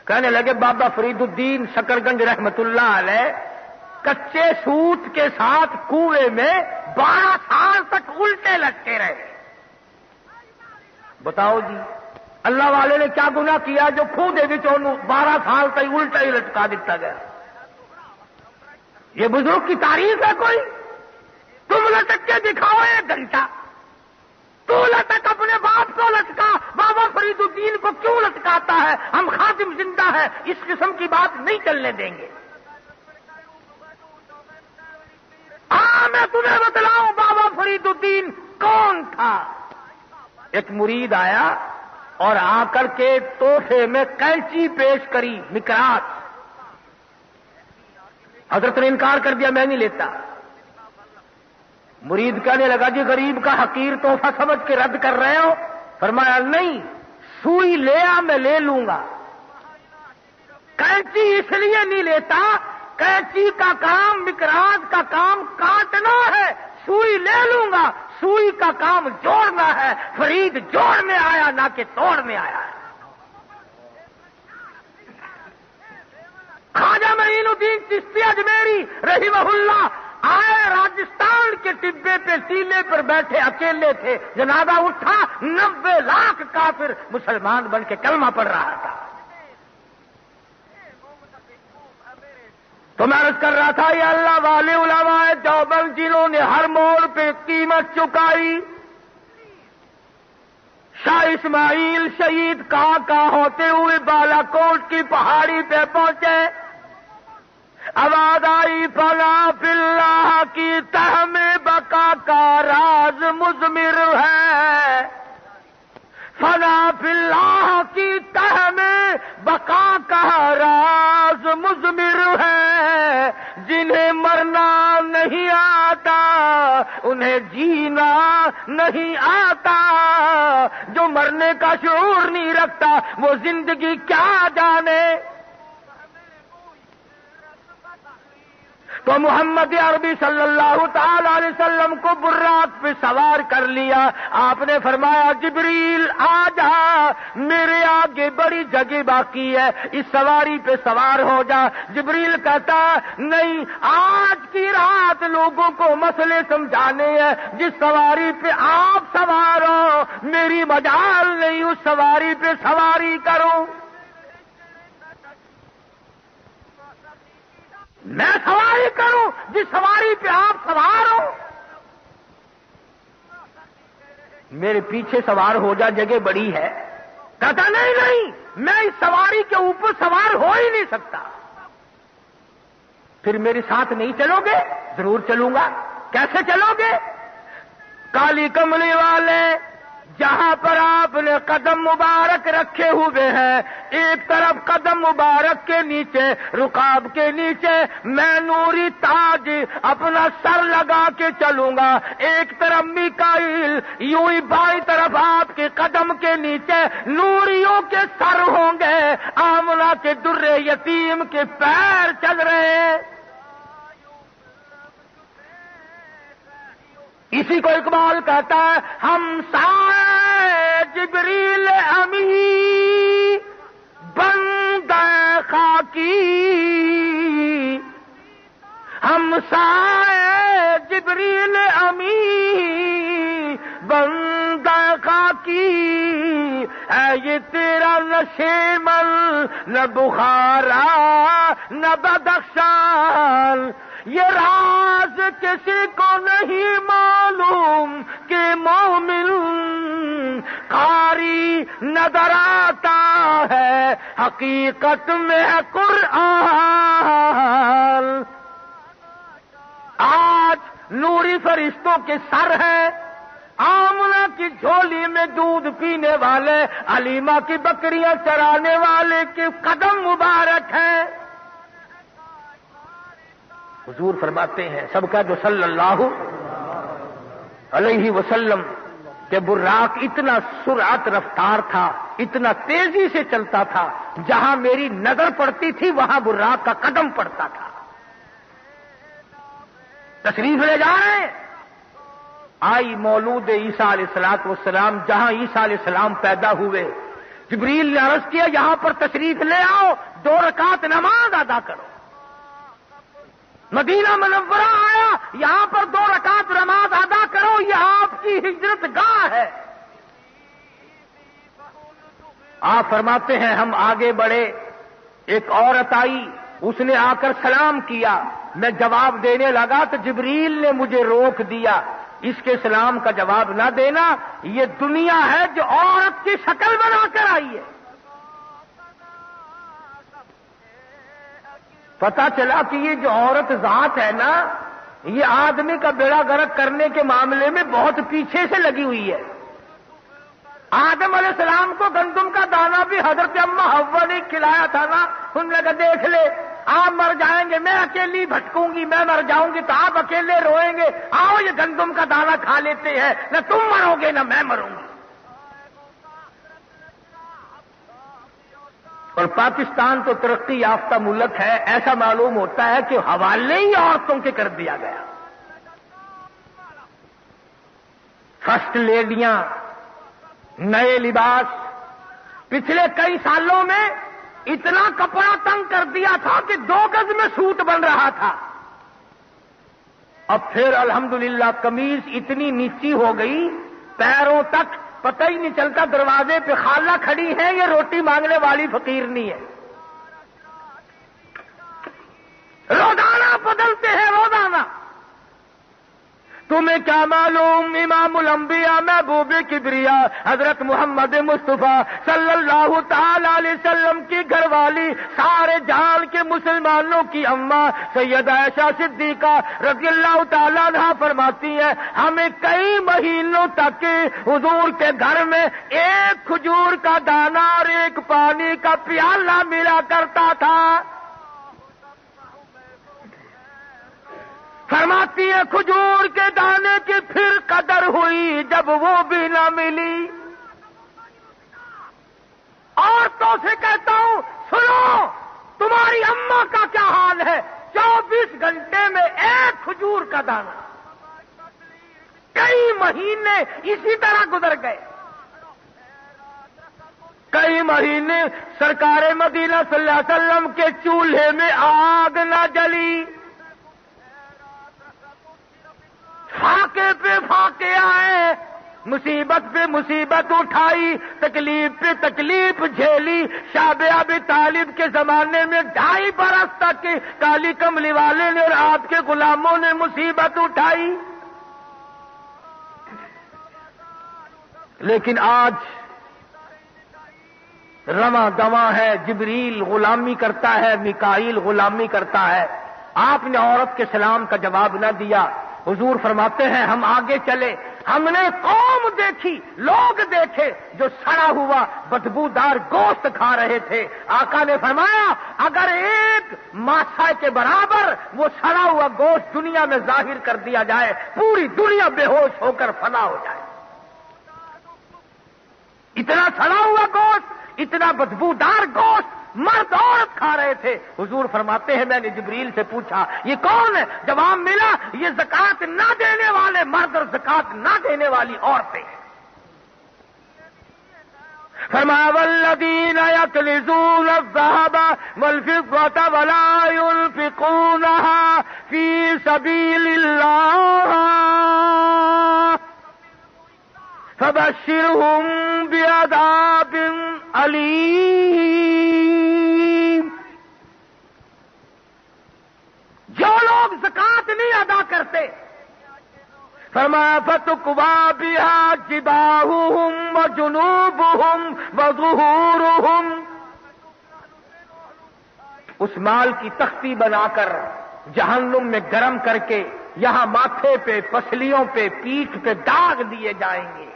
کہنے لگے بابا فرید الدین شکرگنج رحمت اللہ علیہ کچے سوت کے ساتھ کنویں میں 12 سال تک الٹے لٹکے رہے. بتاؤ جی اللہ والے نے کیا گناہ کیا جو کھو دے بھی 12 سال تک الٹا ہی لٹکا دیتا گیا؟ یہ بزرگ کی تعریف ہے کوئی؟ تم لٹک کے دکھاؤ 1 گھنٹہ. تو لٹک اپنے باپ کو لٹکا، بابا فرید الدین کو کیوں لٹکاتا ہے؟ ہم خادم زندہ ہے، اس قسم کی بات نہیں چلنے دیں گے. میں تمہیں بتلاؤں بابا فرید الدین کون تھا. ایک مرید آیا اور آ کر کے تحفے میں کینچی پیش کری، مکراس. حضرت نے انکار کر دیا، میں نہیں لیتا. مرید کہنے لگا جی غریب کا حقیر تحفہ سمجھ کے رد کر رہے ہو؟ فرمایا نہیں، سوئی لیا میں لے لوں گا، کینچی اس لیے نہیں لیتا، کینچی کا کام مکراس کا کام کاٹنا ہے، سوئی لے لوں گا، سوئی کا کام جوڑنا ہے. فرید جوڑنے آیا نہ کہ توڑنے آیا ہے. خواجہ معین الدین چشتی اجمیری رحمہ اللہ آئے راجستھان کے ٹبے پہ ٹیلے پر بیٹھے اکیلے تھے. جنازہ اٹھا، 90 لاکھ کافر مسلمان بن کے کلمہ پڑھ رہا تھا. تو میں عرض کر رہا تھا یہ اللہ والے علماء دیوبند جنہوں نے ہر موڑ پہ قیمت چکائی. شاہ اسماعیل شہید کا ہوتے ہوئے بالا کوٹ کی پہاڑی پہ پہنچے. آواز آئی فنا فی اللہ کی تہ میں بقا کا راز مضمر ہے. فنا فی اللہ کی تہ میں بقا کا راز مضمر ہے. جنہیں مرنا نہیں آتا انہیں جینا نہیں آتا. جو مرنے کا شعور نہیں رکھتا وہ زندگی کیا جانے. تو محمد عربی صلی اللہ تعالی علیہ وسلم کو براق پہ سوار کر لیا. آپ نے فرمایا جبریل آ جا، میرے آگے بڑی جگہ باقی ہے، اس سواری پہ سوار ہو جا. جبریل کہتا نہیں، آج کی رات لوگوں کو مسئلے سمجھانے ہیں، جس سواری پہ آپ سوار ہو میری مجال نہیں اس سواری پہ سواری کروں. میں سواری کروں جس سواری پہ آپ سوار ہو. میرے پیچھے سوار ہو جا، جگہ بڑی ہے. کہتا نہیں میں اس سواری کے اوپر سوار ہو ہی نہیں سکتا. پھر میرے ساتھ نہیں چلو گے؟ ضرور چلوں گا. کیسے چلو گے؟ کالی کملی والے جہاں پر آپ نے قدم مبارک رکھے ہوئے ہیں، ایک طرف قدم مبارک کے نیچے رکاب کے نیچے میں نوری تاج اپنا سر لگا کے چلوں گا. ایک طرف میکائیل یوں ہی بائیں طرف آپ کے قدم کے نیچے نوریوں کے سر ہوں گے. آمنہ کے در یتیم کے پیر چل رہے ہیں. اسی کو اقبال کہتا ہے ہم سائے جبریل امی بندہ خاکی. ہم سائے جبریل امی بندہ خاکی. ہے یہ تیرا نشیمن نہ بخارا نہ بدخشان. یہ راز کسی کو نہیں معلوم کہ مومن قاری نظر آتا ہے حقیقت میں قرآن. آج نوری فرشتوں کے سر ہیں، آمنہ کی جھولی میں دودھ پینے والے، علیمہ کی بکریاں چرانے والے کے قدم مبارک ہیں. حضور فرماتے ہیں سب کا جو صلی اللہ علیہ وسلم کہ براق اتنا سرعت رفتار تھا، اتنا تیزی سے چلتا تھا، جہاں میری نظر پڑتی تھی وہاں براق کا قدم پڑتا تھا. تشریف لے جا رہے ہیں. آئی مولود عیسیٰ علیہ السلام، جہاں عیسیٰ علیہ السلام پیدا ہوئے، جبریل نے عرض کیا یہاں پر تشریف لے آؤ، 2 رکعت نماز ادا کرو. مدینہ منورہ آیا، یہاں پر 2 رکعت نماز ادا کرو، یہ آپ کی ہجرت گاہ ہے. آپ فرماتے ہیں ہم آگے بڑھے، ایک عورت آئی، اس نے آ کر سلام کیا، میں جواب دینے لگا تو جبریل نے مجھے روک دیا. اس کے سلام کا جواب نہ دینا، یہ دنیا ہے جو عورت کی شکل بنا کر آئی ہے. پتا چلا کہ یہ جو عورت ذات ہے نا، یہ آدمی کا بیڑا غرق کرنے کے معاملے میں بہت پیچھے سے لگی ہوئی ہے. آدم علیہ السلام کو گندم کا دانہ بھی حضرت اماں حوا نے کھلایا تھا نا، ان نے کہا دیکھ لے آپ مر جائیں گے، میں اکیلی بھٹکوں گی، میں مر جاؤں گی تو آپ اکیلے روئیں گے، آؤ یہ گندم کا دانہ کھا لیتے ہیں، نہ تم مرو گے نہ میں مروں گی. اور پاکستان تو ترقی یافتہ ملک ہے، ایسا معلوم ہوتا ہے کہ حوالے ہی عورتوں کے کر دیا گیا. فرسٹ لیڈیاں، نئے لباس. پچھلے کئی سالوں میں اتنا کپڑا تنگ کر دیا تھا کہ 2 گز میں سوٹ بن رہا تھا. اب پھر الحمدللہ قمیض اتنی نیچی ہو گئی، پیروں تک پتہ ہی نہیں چلتا دروازے پہ خالہ کھڑی ہے یہ روٹی مانگنے والی فقیرنی ہے. روزانہ بدلتے ہیں روزانہ. تمہیں کیا معلوم امام الانبیاء محبوب کبریا حضرت محمد مصطفیٰ صلی اللہ تعالی علیہ وسلم کی گھر والی، سارے جہان کے مسلمانوں کی اماں سیدہ عائشہ صدیقہ رضی اللہ تعالیٰ عنہا فرماتی ہے ہمیں کئی مہینوں تک حضور کے گھر میں 1 کھجور کا دانہ اور 1 پانی کا پیالہ ملا کرتا تھا. فرماتی ہے کھجور کے دانے کی پھر قدر ہوئی جب وہ بھی نہ ملی. عورتوں سے کہتا ہوں سنو، تمہاری اماں کا کیا حال ہے، 24 گھنٹے میں 1 کھجور کا دانہ. کئی مہینے اسی طرح گزر گئے. کئی مہینے سرکار مدینہ صلی اللہ علیہ وسلم کے چولہے میں آگ نہ جلی. فاقے پہ فاقے آئے، مصیبت پہ مصیبت اٹھائی، تکلیف پہ تکلیف جھیلی. شاب ابی طالب کے زمانے میں 2.5 برس تک کالی کملی والے نے اور آپ کے غلاموں نے مصیبت اٹھائی. لیکن آج رواں دواں ہے، جبریل غلامی کرتا ہے، میکائیل غلامی کرتا ہے. آپ نے عورت کے سلام کا جواب نہ دیا. حضور فرماتے ہیں ہم آگے چلے، ہم نے قوم دیکھی، لوگ دیکھے جو سڑا ہوا بدبودار گوشت کھا رہے تھے. آقا نے فرمایا اگر 1 ماسا کے برابر وہ سڑا ہوا گوشت دنیا میں ظاہر کر دیا جائے، پوری دنیا بے ہوش ہو کر فنا ہو جائے. اتنا سڑا ہوا گوشت، اتنا بدبودار گوشت مرد عورت کھا رہے تھے. حضور فرماتے ہیں میں نے جبریل سے پوچھا یہ کون ہے؟ جواب ملا یہ زکات نہ دینے والے مرد اور زکات نہ دینے والی عورتیں. فرمایا والذین یکنزون الذهب والفضة ولا ينفقونها فی سبیل اللہ فبشرهم بعذاب علیم. جو لوگ زکات فرمایا فتقوا بها جباههم وجنوبهم وظهورهم، اس مال کی تختی بنا کر جہنم میں گرم کر کے یہاں ماتھے پہ، پسلیوں پہ، پیٹھ پہ داغ دیے جائیں گے،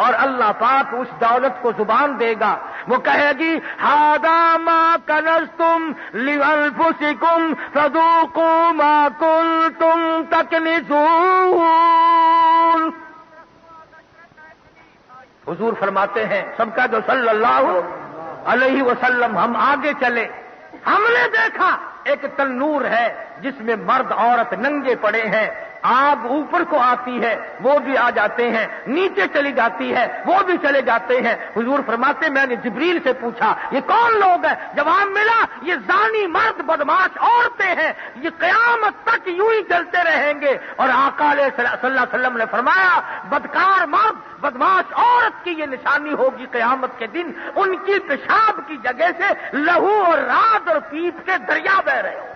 اور اللہ پاک اس دولت کو زبان دے گا، وہ کہے گی ھذا ما کنزتم لانفسکم فذوقوا ما کنتم تکنزون۔ حضور فرماتے ہیں سب کا جو صلی اللہ علیہ وسلم، ہم آگے چلے، ہم نے دیکھا ایک تنور ہے جس میں مرد عورت ننگے پڑے ہیں، آگ اوپر کو آتی ہے وہ بھی آ جاتے ہیں، نیچے چلی جاتی ہے وہ بھی چلے جاتے ہیں۔ حضور فرماتے میں نے جبریل سے پوچھا یہ کون لوگ ہیں؟ جواب ملا یہ زانی مرد بدماش عورتیں ہیں، یہ قیامت تک یوں ہی چلتے رہیں گے۔ اور آقا علیہ صلی اللہ علیہ وسلم نے فرمایا بدکار مرد بدماش عورت کی یہ نشانی ہوگی قیامت کے دن، ان کی پیشاب کی جگہ سے لہو اور رات اور پیپ کے دریا بہ رہے ہو۔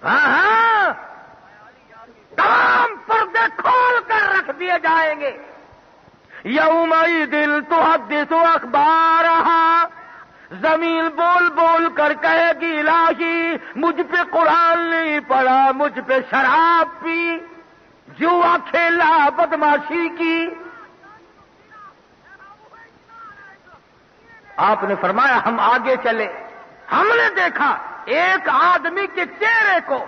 ہاں تمام پردے کھول کر رکھ دیے جائیں گے۔ یومئذ تحدث اخبارہا، زمین بول بول کر کہے گی الہی مجھ پہ قرآن نہیں پڑھا، مجھ پہ شراب پی، جوا کھیلا، بدماشی کی۔ آپ نے فرمایا ہم آگے چلے، ہم نے دیکھا ایک آدمی کے چہرے کو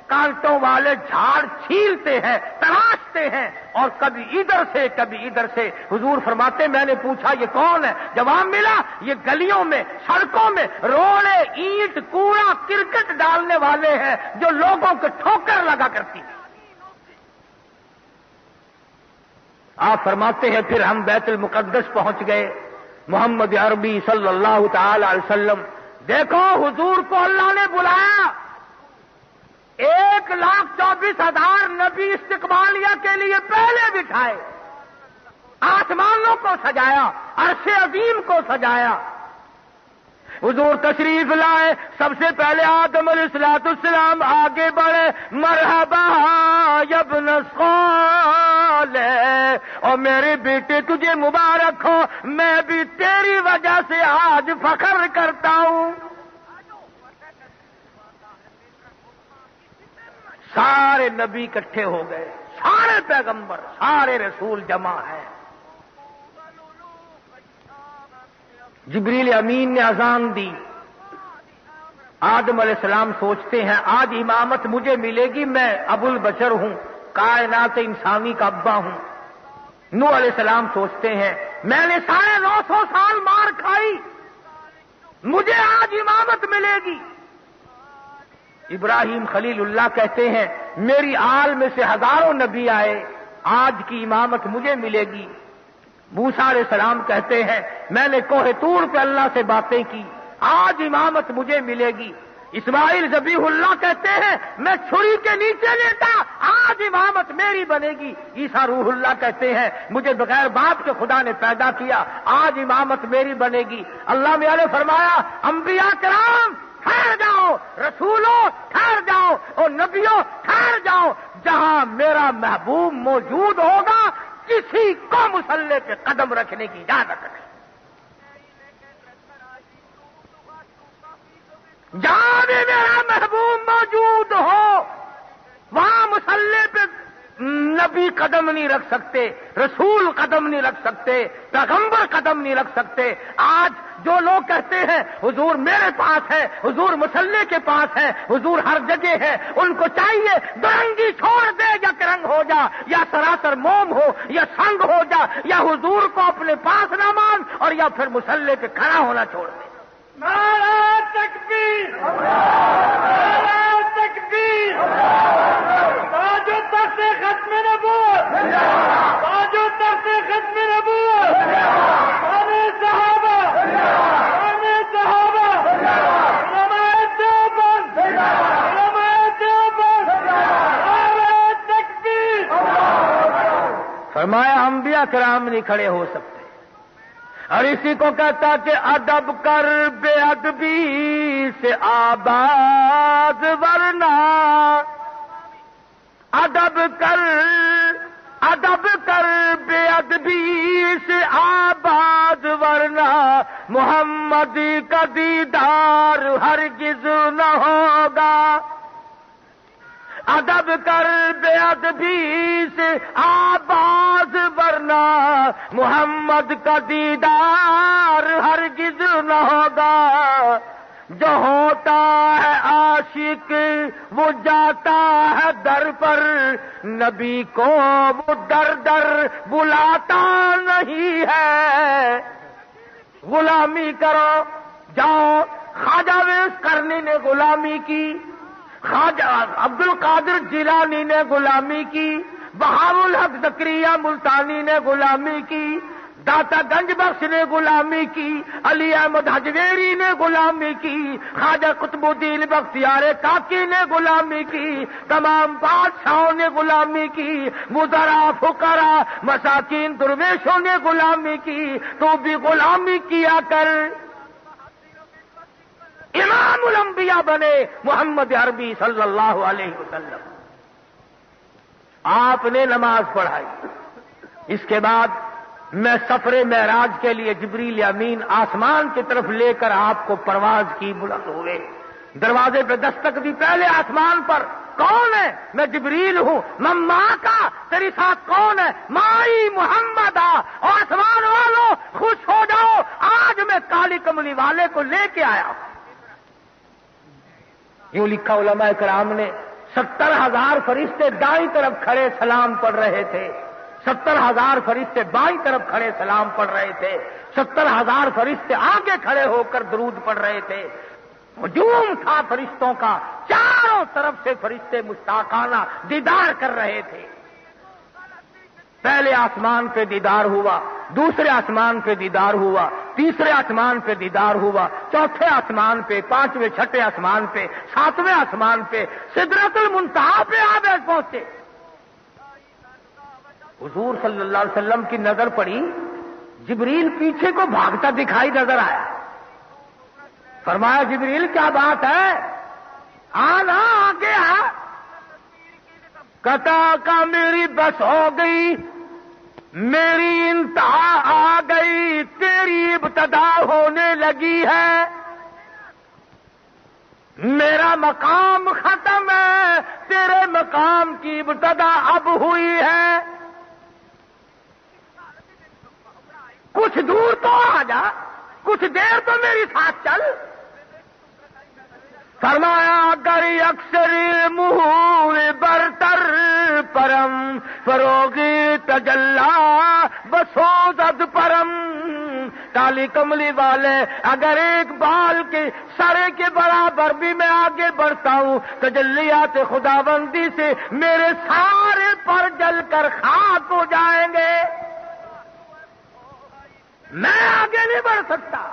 کانٹوں والے جھاڑ چھیلتے ہیں، تراشتے ہیں، اور کبھی ادھر سے کبھی ادھر سے۔ حضور فرماتے میں نے پوچھا یہ کون ہے؟ جواب ملا یہ گلیوں میں، سڑکوں میں روڑے، اینٹ، کوڑا، کرکٹ ڈالنے والے ہیں جو لوگوں کو ٹھوکر لگا کرتی ہیں۔ آپ فرماتے ہیں پھر ہم بیت المقدس پہنچ گئے، محمد عربی صلی اللہ تعالی علیہ وسلم، دیکھو حضور کو اللہ نے بلایا، 1,24,000 نبی استقبالیہ کے لیے پہلے بٹھائے، آسمانوں کو سجایا، عرش عظیم کو سجایا۔ حضور تشریف لائے، سب سے پہلے آدم علیہ السلام آگے بڑھے، مرحبا یا ابن صالح، اور میرے بیٹے تجھے مبارک ہو، میں بھی تیری وجہ سے آج فخر کرتا ہوں۔ سارے نبی اکٹھے ہو گئے، سارے پیغمبر، سارے رسول جمع ہیں۔ جبریل امین نے اذان دی، آدم علیہ السلام سوچتے ہیں آج امامت مجھے ملے گی، میں ابو البشر ہوں، کائنات انسانی کا ابا ہوں۔ نوح علیہ السلام سوچتے ہیں میں نے 950 سال مار کھائی، مجھے آج امامت ملے گی۔ ابراہیم خلیل اللہ کہتے ہیں میری آل میں سے ہزاروں نبی آئے، آج کی امامت مجھے ملے گی۔ موسیٰ علیہ السلام کہتے ہیں میں نے کوہ طور پہ اللہ سے باتیں کی، آج امامت مجھے ملے گی۔ اسماعیل ذبیح اللہ کہتے ہیں میں چھری کے نیچے لیٹا، آج امامت میری بنے گی۔ عیسیٰ روح اللہ کہتے ہیں مجھے بغیر باپ کے خدا نے پیدا کیا، آج امامت میری بنے گی۔ اللہ میاں نے فرمایا انبیاء کرام ٹھہر جاؤ، رسولوں ٹھہر جاؤ، اور نبیوں ٹھہر جاؤ، جہاں میرا محبوب موجود ہوگا کسی کو مصلی پہ قدم رکھنے کی اجازت نہیں۔ جہاں بھی میرا محبوب موجود ہو وہاں مصلی پہ نبی قدم نہیں رکھ سکتے، رسول قدم نہیں رکھ سکتے، پیغمبر قدم نہیں رکھ سکتے۔ آج جو لوگ کہتے ہیں حضور میرے پاس ہے، حضور مصلی کے پاس ہے، حضور ہر جگہ ہے، ان کو چاہیے درنگی چھوڑ دے، یا کرنگ ہو جا، یا سراسر موم ہو، یا سنگ ہو جا، یا حضور کو اپنے پاس نہ مان، اور یا پھر مصلی پہ کھڑا ہونا چھوڑ دے۔ نعرہ تکبیر، نعرہ تکبیر، باجو تخت ختم نبوت، باجو تخت ختم نبوت، آنے صحابہ، آنے صحابہ، علماء دیوبند، علماء دیوبند، نعرہ تکبیر۔ فرمایا انبیاء کرام نہیں کھڑے ہو سکتے، اور اسی کو کہتا کہ ادب کر بے ادبی سے آباد ورنہ ادب کر بے ادبی سے آباد، ورنہ محمد کا دیدار ہرگز نہ ہوگا۔ ادب کر بے ادبی سے آباد، ورنہ محمد کا دیدار ہرگز نہ ہوگا۔ جو ہوتا ہے عاشق وہ جاتا ہے در پر، نبی کو وہ در در بلاتا نہیں ہے۔ غلامی کرو، جاؤ، خواجہ ویس کرنی نے غلامی کی، خواجہ عبد القادر جیلانی نے غلامی کی، بہاء الحق زکریا ملتانی نے غلامی کی، داتا گنج بخش نے غلامی کی، علی احمد حجویری نے غلامی کی، خواجہ قطب الدین بختیار کاکی نے غلامی کی، تمام بادشاہوں نے غلامی کی، وزراء فقراء مساکین درویشوں نے غلامی کی، تو بھی غلامی کیا کر۔ امام الانبیاء بنے محمد عربی صلی اللہ علیہ وسلم۔ آپ نے نماز پڑھائی، اس کے بعد میں سفر معراج کے لیے جبریل امین آسمان کی طرف لے کر آپ کو پرواز کی، بلند ہوئے، دروازے پہ دستک دی، پہلے آسمان پر، کون ہے؟ میں جبریل ہوں۔ ماں کا تیری ساتھ کون ہے؟ مائی محمد آ، اور آسمان والوں خوش ہو جاؤ، آج میں کالی کملی والے کو لے کے آیا ہوں۔ یوں لکھا علماء کرام نے، 70,000 فرشتے دائیں طرف کھڑے سلام پڑھ رہے تھے، 70,000 فرشتے بائیں طرف کھڑے سلام پڑھ رہے تھے، 70,000 فرشتے آگے کھڑے ہو کر درود پڑھ رہے تھے۔ ہجوم تھا فرشتوں کا، چاروں طرف سے فرشتے مشتاقانہ دیدار کر رہے تھے۔ پہلے آسمان پہ دیدار ہوا، دوسرے آسمان پہ دیدار ہوا، تیسرے آسمان پہ دیدار ہوا، چوتھے آسمان پہ، پانچویں چھٹے آسمان پہ، ساتویں آسمان پہ، سدرۃ المنتہا پہ آپ پہنچے۔ حضور صلی اللہ علیہ وسلم کی نظر پڑی، جبریل پیچھے کو بھاگتا دکھائی نظر آیا۔ فرمایا جبریل کیا بات ہے؟ آنا آگے آ۔ قطع کا میری بس ہو گئی، میری انتہا آ گئی، تیری ابتدا ہونے لگی ہے، میرا مقام ختم ہے، تیرے مقام کی ابتدا اب ہوئی ہے، کچھ دور تو آ جا، کچھ دیر تو میری ساتھ چل۔ فرمایا اگر اکثر مہور برتر پرم فروغی تجلا بسوزد پرم۔ کالی کملی والے، اگر ایک بال کے سرے کے برابر بھی میں آگے بڑھتا ہوں، تجلیات خداوندی سے میرے سارے پر جل کر خاک ہو جائیں گے، میں آگے نہیں بڑھ سکتا۔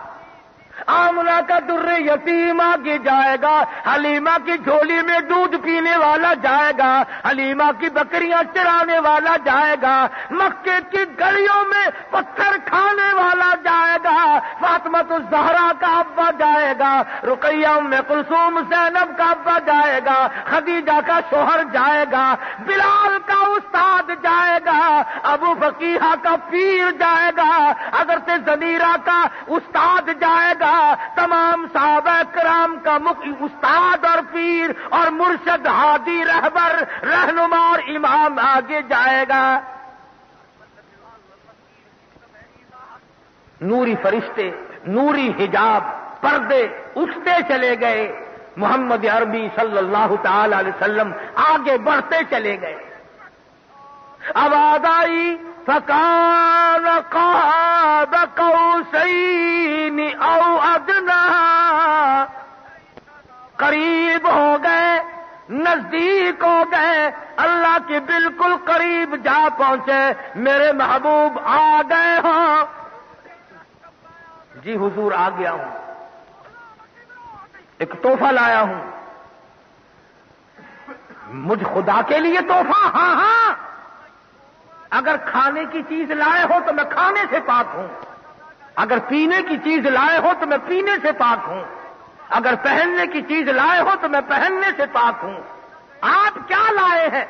آمنہ کا در یتیم آگے جائے گا، حلیمہ کی جھولی میں دودھ پینے والا جائے گا، حلیمہ کی بکریاں چرانے والا جائے گا، مکے کی گلیوں میں پتھر کھانے والا جائے گا، فاطمہ الزہرا کا ابا جائے گا، رقیہ ام کلثوم زینب کا ابا جائے گا، خدیجہ کا شوہر جائے گا، بلال کا استاد جائے گا، ابو فقیہ کا پیر جائے گا، حضرت زنیرہ کا استاد جائے گا، تمام صحابہ کرام کا استاد اور پیر اور مرشد ہادی رہبر رہنما اور امام آگے جائے گا۔ نوری فرشتے، نوری حجاب، پردے اٹھتے چلے گئے، محمد عربی صلی اللہ تعالی علیہ وسلم آگے بڑھتے چلے گئے۔ آواز آئی فکان قاب قوسین او ادنا، قریب ہو گئے، نزدیک ہو گئے، اللہ کے بالکل قریب جا پہنچے، میرے محبوب آ گئے ہوں۔ جی حضور آ گیا ہوں، ایک تحفہ لایا ہوں۔ مجھ خدا کے لیے تحفہ؟ ہاں ہاں، اگر کھانے کی چیز لائے ہو تو میں کھانے سے پاک ہوں، اگر پینے کی چیز لائے ہو تو میں پینے سے پاک ہوں، اگر پہننے کی چیز لائے ہو تو میں پہننے سے پاک ہوں۔ آپ کیا لائے ہیں؟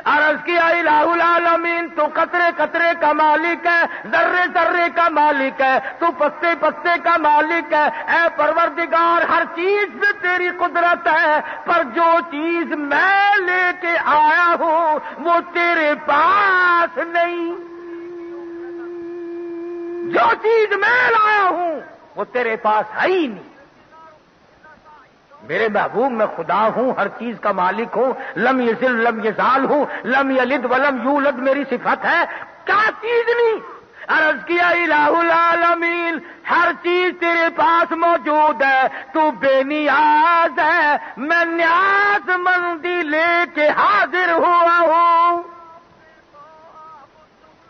عرض کیا الہ العالمین تو قطرے قطرے کا مالک ہے، ذرے ذرے کا مالک ہے، تو پتے پتے کا مالک ہے، اے پروردگار ہر چیز میں تیری قدرت ہے، پر جو چیز میں لے کے آیا ہوں وہ تیرے پاس نہیں، جو چیز میں لایا ہوں وہ تیرے پاس ہے ہی نہیں۔ میرے محبوب میں خدا ہوں، ہر چیز کا مالک ہوں، لم یزل لم یزال ہوں، لم یلد ولم یولد میری صفت ہے، کیا چیز نہیں؟ عرض کیا الہ العالمین ہر چیز تیرے پاس موجود ہے، تو بے نیاز ہے، میں نیاز مندی لے کے حاضر ہوا ہوں،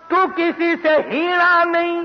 تو کسی سے ہیرا نہیں،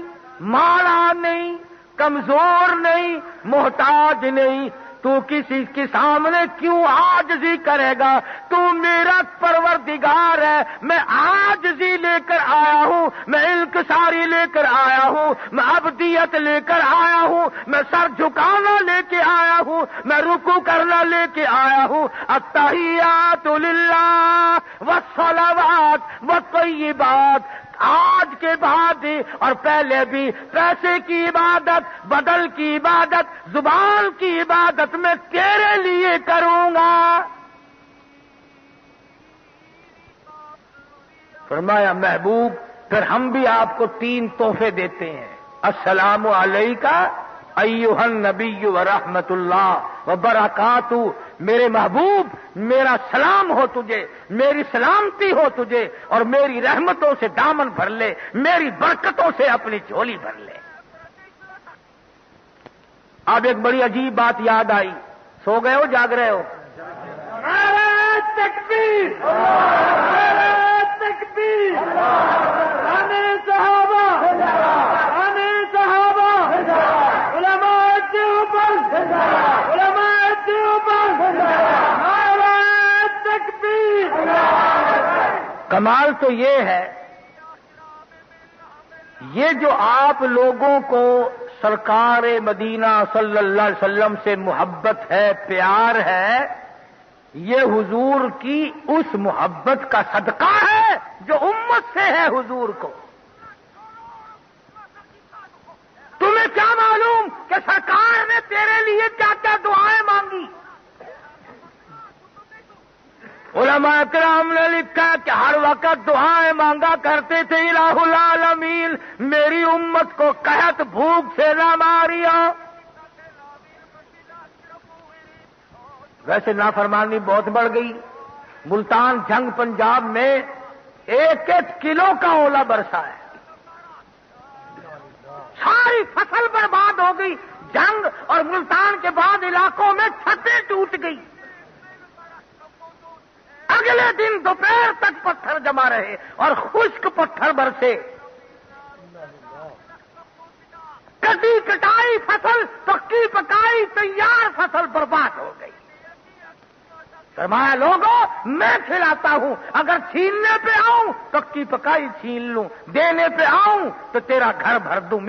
ماڑا نہیں، کمزور نہیں، محتاج نہیں، تو کسی کے سامنے کیوں عاجزی کرے گا؟ تو میرا پروردگار ہے، میں عاجزی لے کر آیا ہوں، میں انکساری لے کر آیا ہوں، میں عبدیت لے کر آیا ہوں، میں سر جھکانا لے کے آیا ہوں، میں رکوع کرنا لے کے آیا ہوں۔ التحیات للہ والصلوات والطیبات، آج کے بعد اور پہلے بھی پیسے کی عبادت، بدل کی عبادت، زبان کی عبادت میں تیرے لیے کروں گا۔ فرمایا محبوب پھر ہم بھی آپ کو 3 تحفے دیتے ہیں، السلام علیکہ ایھا النبی ورحمۃ اللہ وبرکاتہ، میرے محبوب میرا سلام ہو تجھے، میری سلامتی ہو تجھے، اور میری رحمتوں سے دامن بھر لے، میری برکتوں سے اپنی جھولی بھر لے۔ اب ایک بڑی عجیب بات یاد آئی، سو گئے ہو جاگ رہے ہو؟ نعرہ تکبیر، نعرہ تکبیر، آنے صحابہ، آنے صحابہ، علماء دیوبند، علماء دیوبند، نعرہ تکبیر۔ کمال تو یہ ہے، یہ جو آپ لوگوں کو سرکار مدینہ صلی اللہ علیہ وسلم سے محبت ہے، پیار ہے، یہ حضور کی اس محبت کا صدقہ ہے جو امت سے ہے حضور کو۔ تمہیں کیا معلوم کہ سرکار نے تیرے لیے کیا کیا دعائیں مانگی؟ علماء کرام نے لکھا کہ ہر وقت دعائیں مانگا کرتے تھے، الہ العالمین میری امت کو قحط بھوک سے نہ ماریا۔ ویسے نافرمانی بہت بڑھ گئی، ملتان جنگ پنجاب میں 1 کلو کا اولا برسا ہے، ساری فصل برباد ہو گئی، جنگ اور ملتان کے بعد علاقوں میں چھتیں ٹوٹ گئی۔ اگلے دن دوپہر تک پتھر جمع رہے اور خشک پتھر برسے، کٹی کٹائی فصل، پکی پکائی تیار فصل برباد ہو گئی۔ فرمایا لوگوں میں کھلاتا ہوں، اگر چھیننے پہ آؤں پکی پکائی چھین لوں، دینے پہ آؤں تو تیرا گھر بھر دوں۔